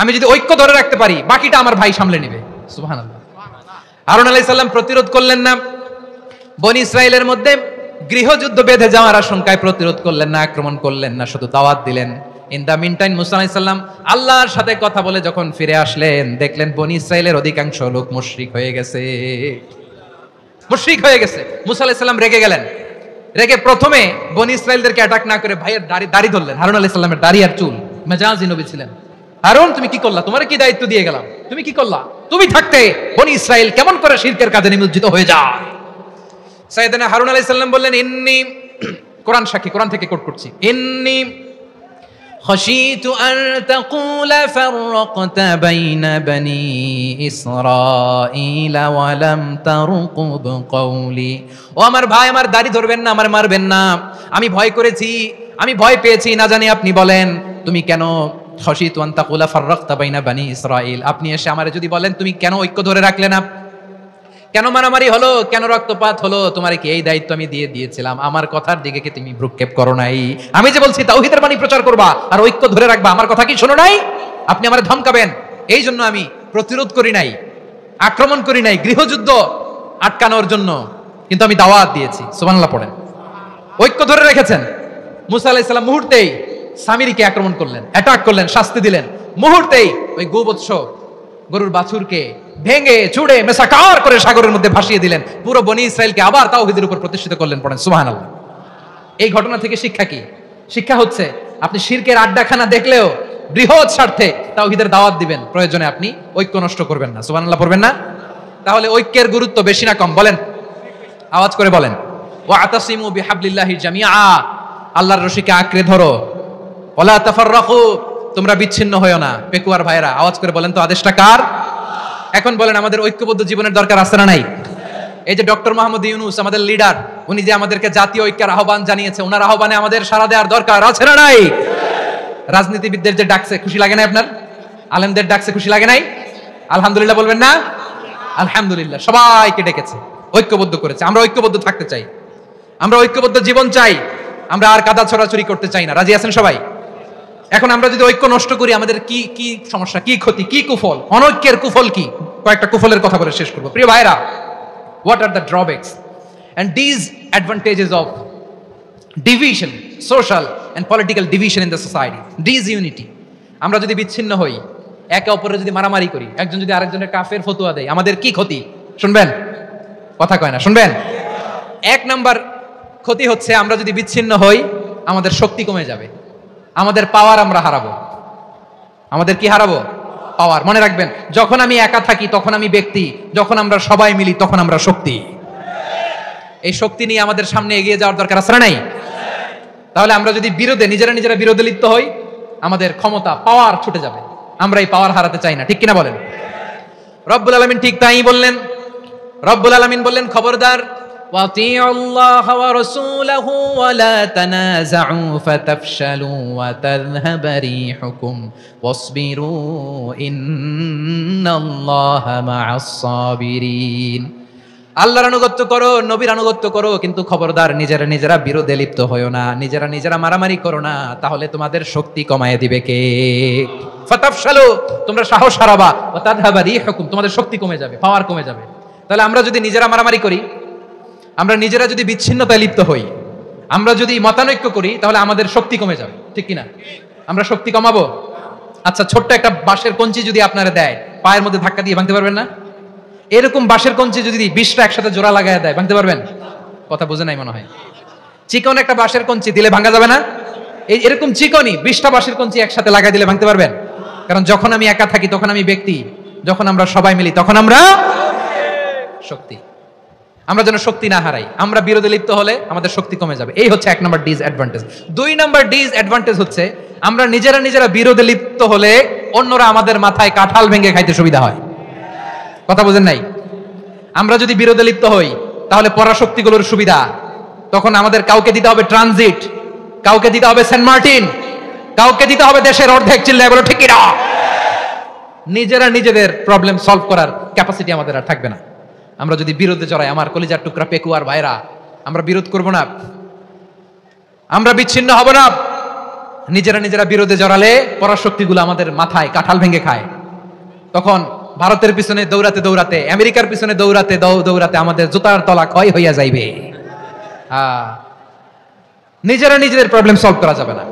আমি যদি ঐক্য ধরে রাখতে পারি, বাকিটা আমার ভাই সামলে নেবে। সুবহানাল্লাহ। হারুন আলাইহিস সালাম প্রতিরোধ করলেন না, বনি ইসরাইলের মধ্যে গৃহযুদ্ধ বেঁধে যাওয়ার আশঙ্কায় প্রতিরোধ করলেন না, আক্রমণ করলেন না, শুধু দাওয়াত দিলেন। ইন দা মিন টাইম মুসা আলাইহিস সালাম আল্লাহর সাথে কথা বলে যখন ফিরে আসলেন, দেখলেন বনি ইসরাইলের অধিকাংশ লোক মুশরিক হয়ে গেছে। মুশরিক হয়ে গেছে। মুসা আলাইহিস সালাম রেগে গেলেন। রেগে প্রথমে বনি ইসরাইলদেরকে অ্যাটাক না করে ভাইয়ের দাড়ি ধরলেন। হারুন আলাইহিস সালামের দাড়ি আর চুল। মেজাজি নবী ছিলেন। হারুন, তুমি কি করলা? তোমার কি দায়িত্ব দিয়ে গেলাম, তুমি কি করলা? তুমি থাকতে বনি ইসরাইল কেমন করে শিরকের কাজে নিমজ্জিত হয়ে যায়? সাইয়েদনা হারুন আলাইহিস সালাম বললেন, ইন্নী, কোরআন সাক্ষী, কোরআন থেকে কোট করছি, ইন্নী খাশিতু আন তাকুলা ফাররাকতা বাইনা বনি ইসরাঈল ওয়া লাম তারকুব কওলি। ও আমার ভাই, আমার দাড়ি ধরবেন না, আমার মারবেন না। আমি ভয় করেছি, আমি ভয় পেয়েছি, না জানি আপনি বলেন তুমি কেন খাশিতু আন তাকুলা ফাররাকতা বাইনা বনি ইসরাঈল, আপনি এসে আমারে যদি বলেন তুমি কেন ঐক্য ধরে রাখলে না, কেন মারামারি হলো, কেন রক্তপাত হলো, তোমার কি এই দায়িত্ব আমি দিয়ে দিয়েছিলাম? আমার কথার দিকে কি তুমি ভ্রুক্ষেপ করো নাই? আমি যে বলছি তাওহীদের বাণী প্রচার করবা আর ঐক্য ধরে রাখবা, আমার কথা কি শোনো নাই? আপনি আমারে ধমকাবেন, এই জন্য আমি প্রতিরোধ করি নাই, আক্রমণ করি নাই, গৃহযুদ্ধ আটকানোর জন্য, কিন্তু আমি দাওয়াত দিয়েছি। সুবহানাল্লাহ পড়েন। ঐক্য ধরে রেখেছেন। মুসা আলাইহিস সালাম মুহূর্তেই সামিরিকে আক্রমণ করলেন, অ্যাটাক করলেন, শাস্তি দিলেন। মুহূর্তেই ওই গোবৎস গরুর বাছুরকে ভেঙে চুড়ে মেসাকার করে সাগরের মধ্যে ভাসিয়ে দিলেন। পুরো বনি ইসরায়েলকে আবার তাওহীদের উপর প্রতিষ্ঠিত করলেন। পড়েন সুবহানাল্লাহ। এই ঘটনা থেকে শিক্ষা কি? শিক্ষা হচ্ছে আপনি শিরকের আড্ডাখানা দেখলেও বৃহৎ স্বার্থে তাওহীদের দাওয়াত দিবেন, প্রয়োজনে আপনি ঐক্য নষ্ট করবেন না। সুবহানাল্লাহ পড়বেন না? তাহলে ঐক্যের গুরুত্ব বেশি না কম বলেন? আওয়াজ করে বলেন। ওয়াতাসিমু বিহাবলিল্লাহি জামিআ, আল্লাহর রশিকে আঁকড়ে ধরো। ওয়ালা তাফাররাকু, তোমরা বিচ্ছিন্ন হয়ো না। পেকুয়ার ভাইরা আওয়াজ করে বলেন তো আদেশটা কার? এখন বলেন আমাদের ঐক্যবদ্ধ জীবনের দরকার আছে না নাই? এই যে ডক্টর মোহাম্মদ ইউনূস আমাদের লিডার, উনি যে আমাদেরকে জাতীয় ঐক্যের আহ্বান জানিয়েছে, ওনার আহ্বানে আমাদের সাড়া দেওয়ার দরকার আছে না নাই? রাজনীতিবিদদের যে ডাকছে খুশি লাগে না আপনার? আলেমদের ডাকছে খুশি লাগে নাই? আলহামদুলিল্লাহ বলবেন না? আলহামদুলিল্লাহ, সবাইকে ডেকেছে, ঐক্যবদ্ধ করেছে। আমরা ঐক্যবদ্ধ থাকতে চাই, আমরা ঐক্যবদ্ধ জীবন চাই, আমরা আর কাদা ছড়াছড়ি করতে চাই না। রাজি আছেন সবাই? এখন আমরা যদি ঐক্য নষ্ট করি আমাদের কি কি সমস্যা, কি ক্ষতি, কি কুফল? অনৈক্যের কুফল কি? কয়েকটা কুফলের কথা বলে শেষ করব। প্রিয় ভাইরা, what are the drawbacks and disadvantages of division, social and political division in the society? Disunity. আমরা যদি বিচ্ছিন্ন হই, একে অপরের যদি মারামারি করি, একজন যদি আরেকজনের কাফের ফতোয়া দেয়, আমাদের কি ক্ষতি? শুনবেন? কথা কয় না, শুনবেন? এক নাম্বার ক্ষতি হচ্ছে আমরা যদি বিচ্ছিন্ন হই আমাদের শক্তি কমে যাবে, আমাদের পাওয়ার আমরা হারাবো। আমাদের কি হারাবো? পাওয়ার। মনে রাখবেন, যখন আমি একা থাকি তখন আমি ব্যক্তি, যখন আমরা সবাই মিলি তখন আমরা শক্তি। এই শক্তি নিয়ে আমাদের সামনে এগিয়ে যাওয়ার দরকার আছে না নাই? তাহলে আমরা যদি বিরোধে নিজেরা বিরোধে লিপ্ত হই আমাদের ক্ষমতা, পাওয়ার ছুটে যাবে। আমরা এই পাওয়ার হারাতে চাই না, ঠিক কিনা বলেন? রব্বুল আলামিন ঠিক তাই বললেন। রব্বুল আলামিন বললেন, খবরদার, ওয়াতিউল্লাহ ওয়া রাসূলাহু ওয়া লা তানাযাউ ফাতাফশালু ওয়া তাযহাবা রিহুকুম ওয়াসবিরু ইন্নাল্লাহা মা'আস সাবিরিন। আল্লাহর আনুগত্য করো, নবীর আনুগত্য করো, কিন্তু খবরদার নিজেরা বিরোধে লিপ্ত হয়ো না, নিজেরা মারামারি করো না, তাহলে তোমাদের শক্তি কমায় দিবে কে? ফাতাফশালু, তোমরা সাহস হারাবা, ওয়া তাযহাবা রিহুকুম, তোমাদের শক্তি কমে যাবে, পাওয়ার কমে যাবে। তাহলে আমরা যদি নিজেরা মারামারি করি, আমরা নিজেরা যদি বিচ্ছিন্নতায় লিপ্ত হই, আমরা যদি মতানৈক্য করি, তাহলে আমাদের শক্তি কমে যাবে, ঠিক কিনা? আমরা শক্তি কমাবো। আচ্ছা, ছোট্ট একটা বাঁশের কঞ্চি যদি আপনারা দেয়, পায়ের মধ্যে ধাক্কা দিয়ে ভাঙতে পারবেন না? এরকম বাঁশের কঞ্চি যদি 20টা একসাথে জোড়া লাগায় দেয়, ভাঙতে পারবেন? কথা বোঝে নাই মনে হয়। চিকন একটা বাঁশের কঞ্চি দিলে ভাঙা যাবে না? এরকম চিকনই 20টা বাঁশের কঞ্চি একসাথে লাগাই দিলে ভাঙতে পারবেন? কারণ যখন আমি একা থাকি তখন আমি ব্যক্তি, যখন আমরা সবাই মিলি তখন আমরা শক্তি। আমরা যেন শক্তি না হারাই। আমরা বিরোধে লিপ্ত হলে আমাদের শক্তি কমে যাবে। এই হচ্ছে 1 নম্বর ডিসঅ্যাডভান্টেজ। 2 নম্বর ডিসঅ্যাডভান্টেজ হচ্ছে আমরা নিজেরা বিরোধে লিপ্ত হলে অন্যরা আমাদের মাথায় কাঁঠাল ভেঙে খাইতে সুবিধা হয়। কথা বুঝেন নাই? আমরা যদি বিরোধে লিপ্ত হই তাহলে পরাশক্তিগুলোর সুবিধা, তখন আমাদের কাউকে দিতে হবে ট্রানজিট, কাউকে দিতে হবে সেন্ট মার্টিন, কাউকে দিতে হবে দেশের অর্ধেক। চিল্লায় বলো ঠিক কি না? নিজেদের প্রবলেম সলভ করার ক্যাপাসিটি আমাদের আর থাকবে না। আমরা যদি বিরোধে জড়াই, আমার কলিজার টুকরা পেকুয়ার ভাইরা, আমরা বিরোধ করব না, আমরা বিচ্ছিন্ন হব না। নিজেরা বিরোধে জড়ালে পরাশক্তিগুলো আমাদের মাথায় কাঁঠাল ভেঙে খায়। তখন ভারতের পিছনে দৌড়াতে, আমেরিকার পিছনে দৌড়াতে আমাদের জুতার তলা ক্ষয় হইয়া যাইবে। নিজেদের প্রবলেম সলভ করা যাবে না।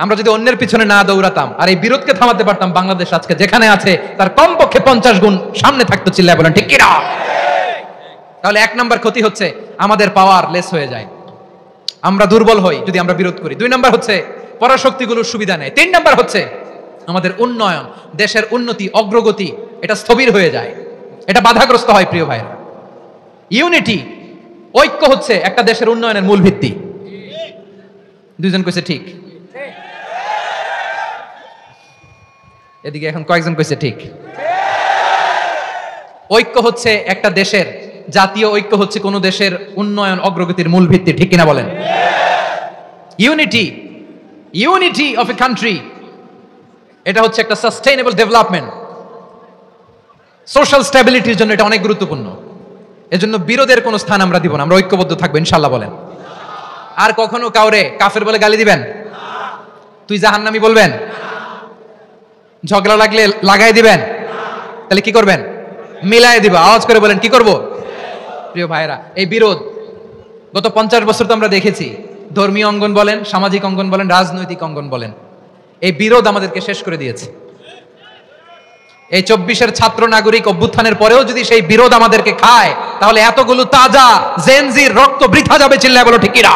আমরা যদি অন্যের পিছনে না দৌড়াতাম আর এই বিরোধকে থামাতে পারতাম, বাংলাদেশ আজকে যেখানে আছে তার কমপক্ষে 50 গুণ সামনে থাকতো। চিল্লায় বলেন ঠিক কিনা? তাহলে 1 নম্বর ক্ষতি হচ্ছে আমাদের পাওয়ার লেস হয়ে যায়, আমরা দুর্বল হই যদি আমরা বিরোধ করি। 2 নম্বর হচ্ছে পরাশক্তিগুলোর সুবিধা নেয়। 3 নম্বর হচ্ছে আমাদের উন্নয়ন, দেশের উন্নতি, অগ্রগতি, এটা স্থবির হয়ে যায়, এটা বাধাগ্রস্ত হয়। প্রিয় ভাইরা, ইউনিটি, ঐক্য হচ্ছে একটা দেশের উন্নয়নের মূল ভিত্তি। 2 জন কইছে ঠিক, এদিকে এখন কয়েকজন কইছে ঠিক। ঐক্য হচ্ছে একটা দেশের, জাতীয় ঐক্য হচ্ছে কোন দেশের উন্নয়ন, অগ্রগতির মূল ভিত্তি, ঠিক কিনা বলেন? ইউনিটি অফ এ কান্ট্রি, এটা হচ্ছে একটা সাস্টেইনেবল ডেভেলপমেন্ট, সোশ্যাল স্ট্যাবিলিটির জন্য এটা অনেক গুরুত্বপূর্ণ। এজন্য বিরোধের কোনো স্থান আমরা দিব না, আমরা ঐক্যবদ্ধ থাকবো ইনশাআল্লাহ বলেন। আর কখনো কাউরে কাফের বলে গালি দিবেন? তুই জাহান্নামী বলবেন? ঝগড়া লাগলে লাগাই দিবেন? তাহলে কি করবেন? মিলাই দিবা। আওয়াজ করে বলেন কি করব? প্রিয় ভাইরা, এই বিরোধ গত 50 বছর তো আমরা দেখেছি, ধর্মীয় অঙ্গন বলেন, সামাজিক অঙ্গন বলেন, রাজনৈতিক অঙ্গন বলেন, এই বিরোধ আমাদেরকে শেষ করে দিয়েছে। এই 24-এর ছাত্র নাগরিক অভ্যুত্থানের পরেও যদি সেই বিরোধ আমাদেরকে খায়, তাহলে এতগুলো তাজা জেনজির রক্ত বৃথা যাবে, চিল্লায় বলো ঠিক কিনা?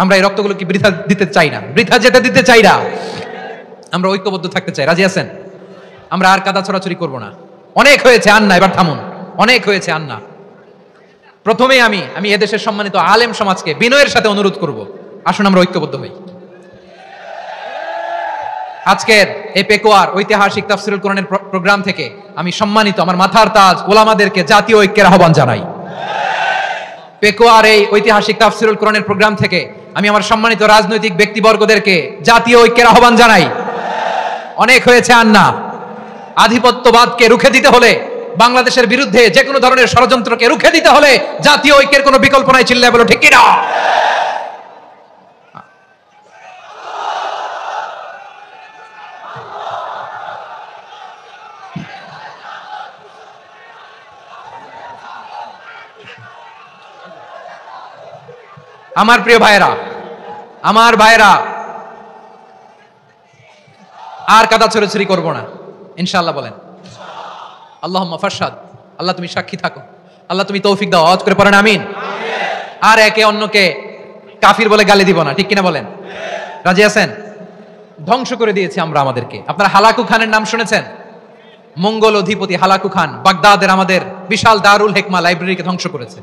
আমরা এই রক্তগুলো কি বৃথা দিতে চাই না, বৃথা যেতে দিতে চাই না। আমরা ঐক্যবদ্ধ থাকতে চাই। রাজি আছেন? আমরা আর কাদা ছড়াছড়ি করবো না। অনেক হয়েছে, আন্না, এবার থামুন। অনেক হয়েছে, আন্না। প্রথমেই আমি এদেশের সম্মানিত আলেম সমাজকে বিনয়ের সাথে অনুরোধ করব, আসুন আমরা ঐক্যবদ্ধ হই। আজকের এই পেকুয়ার ঐতিহাসিক তাফসীরুল কোরআনের প্রোগ্রাম থেকে আমি সম্মানিত আমার মাথার তাজ ওলামাদেরকে জাতীয় ঐক্যের আহ্বান জানাই। পেকুয়ার এই ঐতিহাসিক তাফসীরুল কোরআনের প্রোগ্রাম থেকে আমি আমার সম্মানিত রাজনৈতিক ব্যক্তিবর্গদেরকে জাতীয় ঐক্যের আহ্বান জানাই। অনেক হয়েছে, আন্না। আধিপত্যবাদকে রুখে দিতে হলে, বাংলাদেশের বিরুদ্ধে যে কোনো ধরনের ষড়যন্ত্রকে রুখে দিতে হলে জাতীয় ঐক্যের কোনো বিকল্প নাই, চিল্লায় বলো ঠিক কিনা? আমার প্রিয় ভাইরা, আমার ভাইরা, আর কাদা ছড়াছড়ি করবো না, ইনশাআল্লাহ বলেন। আল্লাহুম্মা ফারশাদ। আল্লাহ তুমি সাক্ষী থাকো, আল্লাহ তুমি তৌফিক দাও। আওয়াজ করে পড়েন আমিন। আর একে অন্যকে কাফির বলে গালি দিব না, ঠিক কিনা বলেন? রাজি আছেন? ধ্বংস করে দিয়েছি আমরা আমাদেরকে। আপনারা হালাকু খানের নাম শুনেছেন? মঙ্গল অধিপতি হালাকু খান বাগদাদের আমাদের বিশাল দারুল হিকমা লাইব্রেরিকে ধ্বংস করেছে।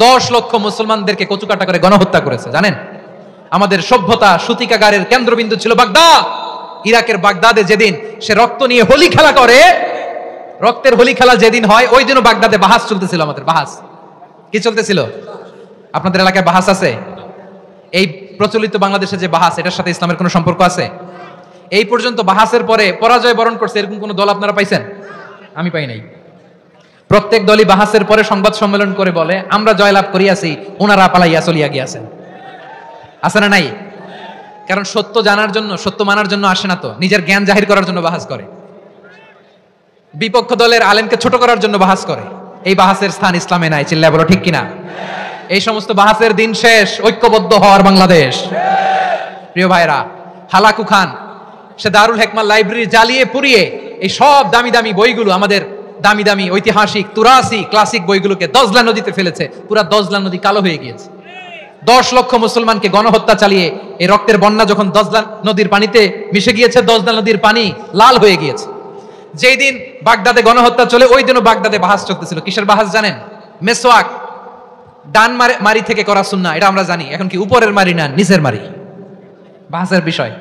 10 লক্ষ মুসলমানদেরকে কচুকাটা করে গণহত্যা করেছে, জানেন? আমাদের সভ্যতা সূতিকাগারের কেন্দ্রবিন্দু ছিল বাগদাদ। ইরাকের বাগদাদে যেদিন সে রক্ত নিয়ে হোলি খেলা করে, রক্তের হোলি খেলা যেদিন হয়, ওই দিনও বাগদাদে বাহাস চলতেছিল। আমাদের বাহাস কি চলতেছিল? আপনাদের এলাকায় বাহাস আছে? এই প্রচলিত বাংলাদেশে যে বাহাস, এটার সাথে ইসলামের কোনো সম্পর্ক আছে? এই পর্যন্ত বাহাসের পরে পরাজয় বরণ করছে এরকম কোন দল আপনারা পাইছেন? আমি পাই নাই। প্রত্যেক দলই বাহাসের পরে সংবাদ সম্মেলন করে বলে আমরা জয়লাভ করিয়াছি, ওনারা পালাইয়া চলিয়া গিয়াছেন। আছে না নাই? কারণ সত্য জানার জন্য, সত্য মানার জন্য আসে না তো, নিজের জ্ঞান জাহির করার জন্য বাহাস করে। বিপক্ষ দলের আলেমকে ছোট করার জন্য বাহাস করে। এই বাহাসের স্থান ইসলামে নাই, চিল্লায় বলো ঠিক কিনা? এই সমস্ত বাহাসের দিন শেষ, ঐক্যবদ্ধ হওয়ার বাংলাদেশ। প্রিয় ভাইরা, হালাকু খান সে দারুল হিকমা লাইব্রেরি জ্বালিয়ে পুড়িয়ে এই সব দামি দামি বইগুলো, আমাদের দামি দামি ঐতিহাসিক তুরাসি ক্লাসিক বইগুলোকে দজলা নদীতে ফেলেছে। পুরা দজলা নদী কালো হয়ে গিয়েছে। 10 লক্ষ মুসলমানকে গণহত্যা চালিয়ে এই রক্তের বন্যা যখন দজলা নদীর পানিতে মিশে গিয়েছে, দজলা নদীর পানি লাল হয়ে গিয়েছে। যেই দিন বাগদাদে গণহত্যা চলে, ওই দিনও বাগদাদে বাহাস চলতেছিল। কিসের বাহাস জানেন? মেসওয়াক, ডান মারি থেকে করা সুন্নাহ, এটা আমরা জানি। এখন কি উপরের মারি না নিচের মারি? বাহাসের বিষয়।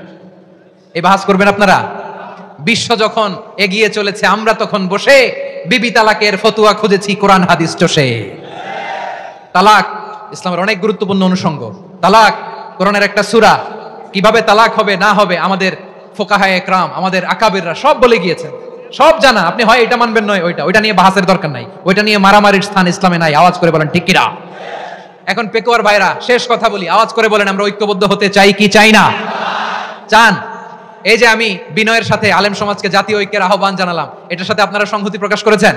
এই বাহাস করবেন আপনারা? বিশ্ব যখন এগিয়ে চলেছে, আমরা তখন বসে বিবি তালাকের ফতুয়া খুঁজেছি কোরআন হাদিস চষে। তালাক ইসলামের অনেক গুরুত্বপূর্ণ অনুষঙ্গ। তালাক কোরআনের একটা সূরা। কিভাবে তালাক হবে না হবে আমাদের ফুকাহায়ে একরাম, আমাদের আকাবিররা সব বলে গিয়েছেন, সব জানা। আপনি হয় এটা মানবেন, নয় ওইটা নিয়ে বাহাসের দরকার নাই, ওইটা নিয়ে মারামারির স্থান ইসলামে নাই। আওয়াজ করে বলেন ঠিক কিনা? এখন পেকুয়ার ভাইরা, শেষ কথা বলি, আওয়াজ করে বলেন আমরা ঐক্যবদ্ধ হতে চাই কি চাই না? চান? এই যে আমি বিনয়ের সাথে আলেম সমাজকে জাতীয় ঐক্যের আহ্বান জানালাম, এটার সাথে আপনারা সংহতি প্রকাশ করেছেন?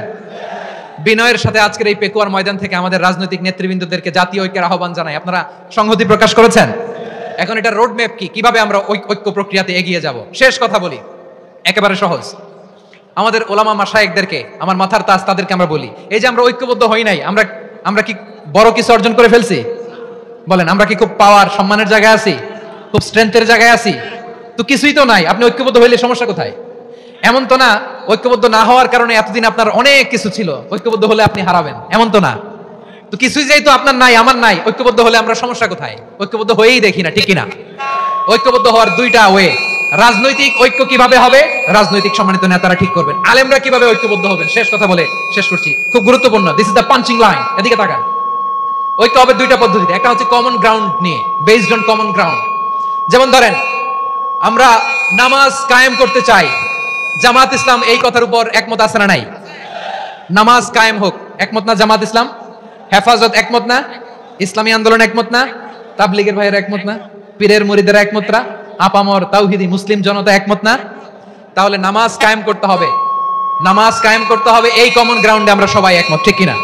বিনয়ের সাথে আজকের এই পেকুয়ার ময়দান থেকে আমাদের রাজনৈতিক নেতৃবৃন্দদেরকে জাতীয় ঐক্যের আহ্বান জানাই, আপনারা সংহতি প্রকাশ করেছেন? এখন এটা রোড ম্যাপ কি, কিভাবে আমরা ঐক্য প্রক্রিয়াতে এগিয়ে যাব? শেষ কথা বলি, একেবারে সহজ। আমাদের ওলামা মাশায়েখদেরকে, আমার মাথার তাজ, তাদেরকে আমরা বলি, এই যে আমরা ঐক্যবদ্ধ হই নাই, আমরা কি বড় কিছু অর্জন করে ফেলছি? বলেন, আমরা কি খুব পাওয়ার সম্মানের জায়গায় আছি? খুব স্ট্রেংথের জায়গায় আছি? তো কিছুই তো নাই। আপনি ঐক্যবদ্ধ হইলে সমস্যা কোথায়? এমন তো না ঐক্যবদ্ধ না হওয়ার কারণে এতদিন আপনার অনেক কিছু ছিল, ঐক্যবদ্ধ হলে আপনি হারাবেন, এমন তো না। তো কিছুই যেহেতু আপনার নাই, আমার নাই, ঐক্যবদ্ধ হলে আমরা সমস্যা কোথায়? ঐক্যবদ্ধ হয়েই দেখি না, ঠিক কিনা? ঐক্যবদ্ধ হওয়ার দুইটা ওয়ে। রাজনৈতিক ঐক্য কিভাবে হবে? রাজনৈতিক সম্মানিত নেতারা ঠিক করবেন। আলেমরা কিভাবে ঐক্যবদ্ধ হবেন? শেষ কথা বলে শেষ করছি, খুব গুরুত্বপূর্ণ। This is the punching line. এদিকে তাকান। ঐক্য হবে দুইটা পদ্ধতিতে। একটা হচ্ছে কমন গ্রাউন্ড নিয়ে, বেসড অন কমন গ্রাউন্ড। যেমন ধরেন, আমরা নামাজ কায়েম করতে চাই, জামাত ইসলাম এই কথার উপর একমত আছে না নাই? নামাজ কায়েম হোক, একমত না জামাত ইসলাম? হেফাজত একমত না? ইসলামী আন্দোলন একমত না? তাবলীগের ভাইয়েরা একমত না? পীরের মুরিদেরা একমত না? আপামর তাওহীদি মুসলিম জনতা একমত না? তাহলে নামাজ কায়েম করতে হবে, নামাজ কায়েম করতে হবে, এই কমন গ্রাউন্ডে আমরা সবাই একমত, ঠিক কিনা?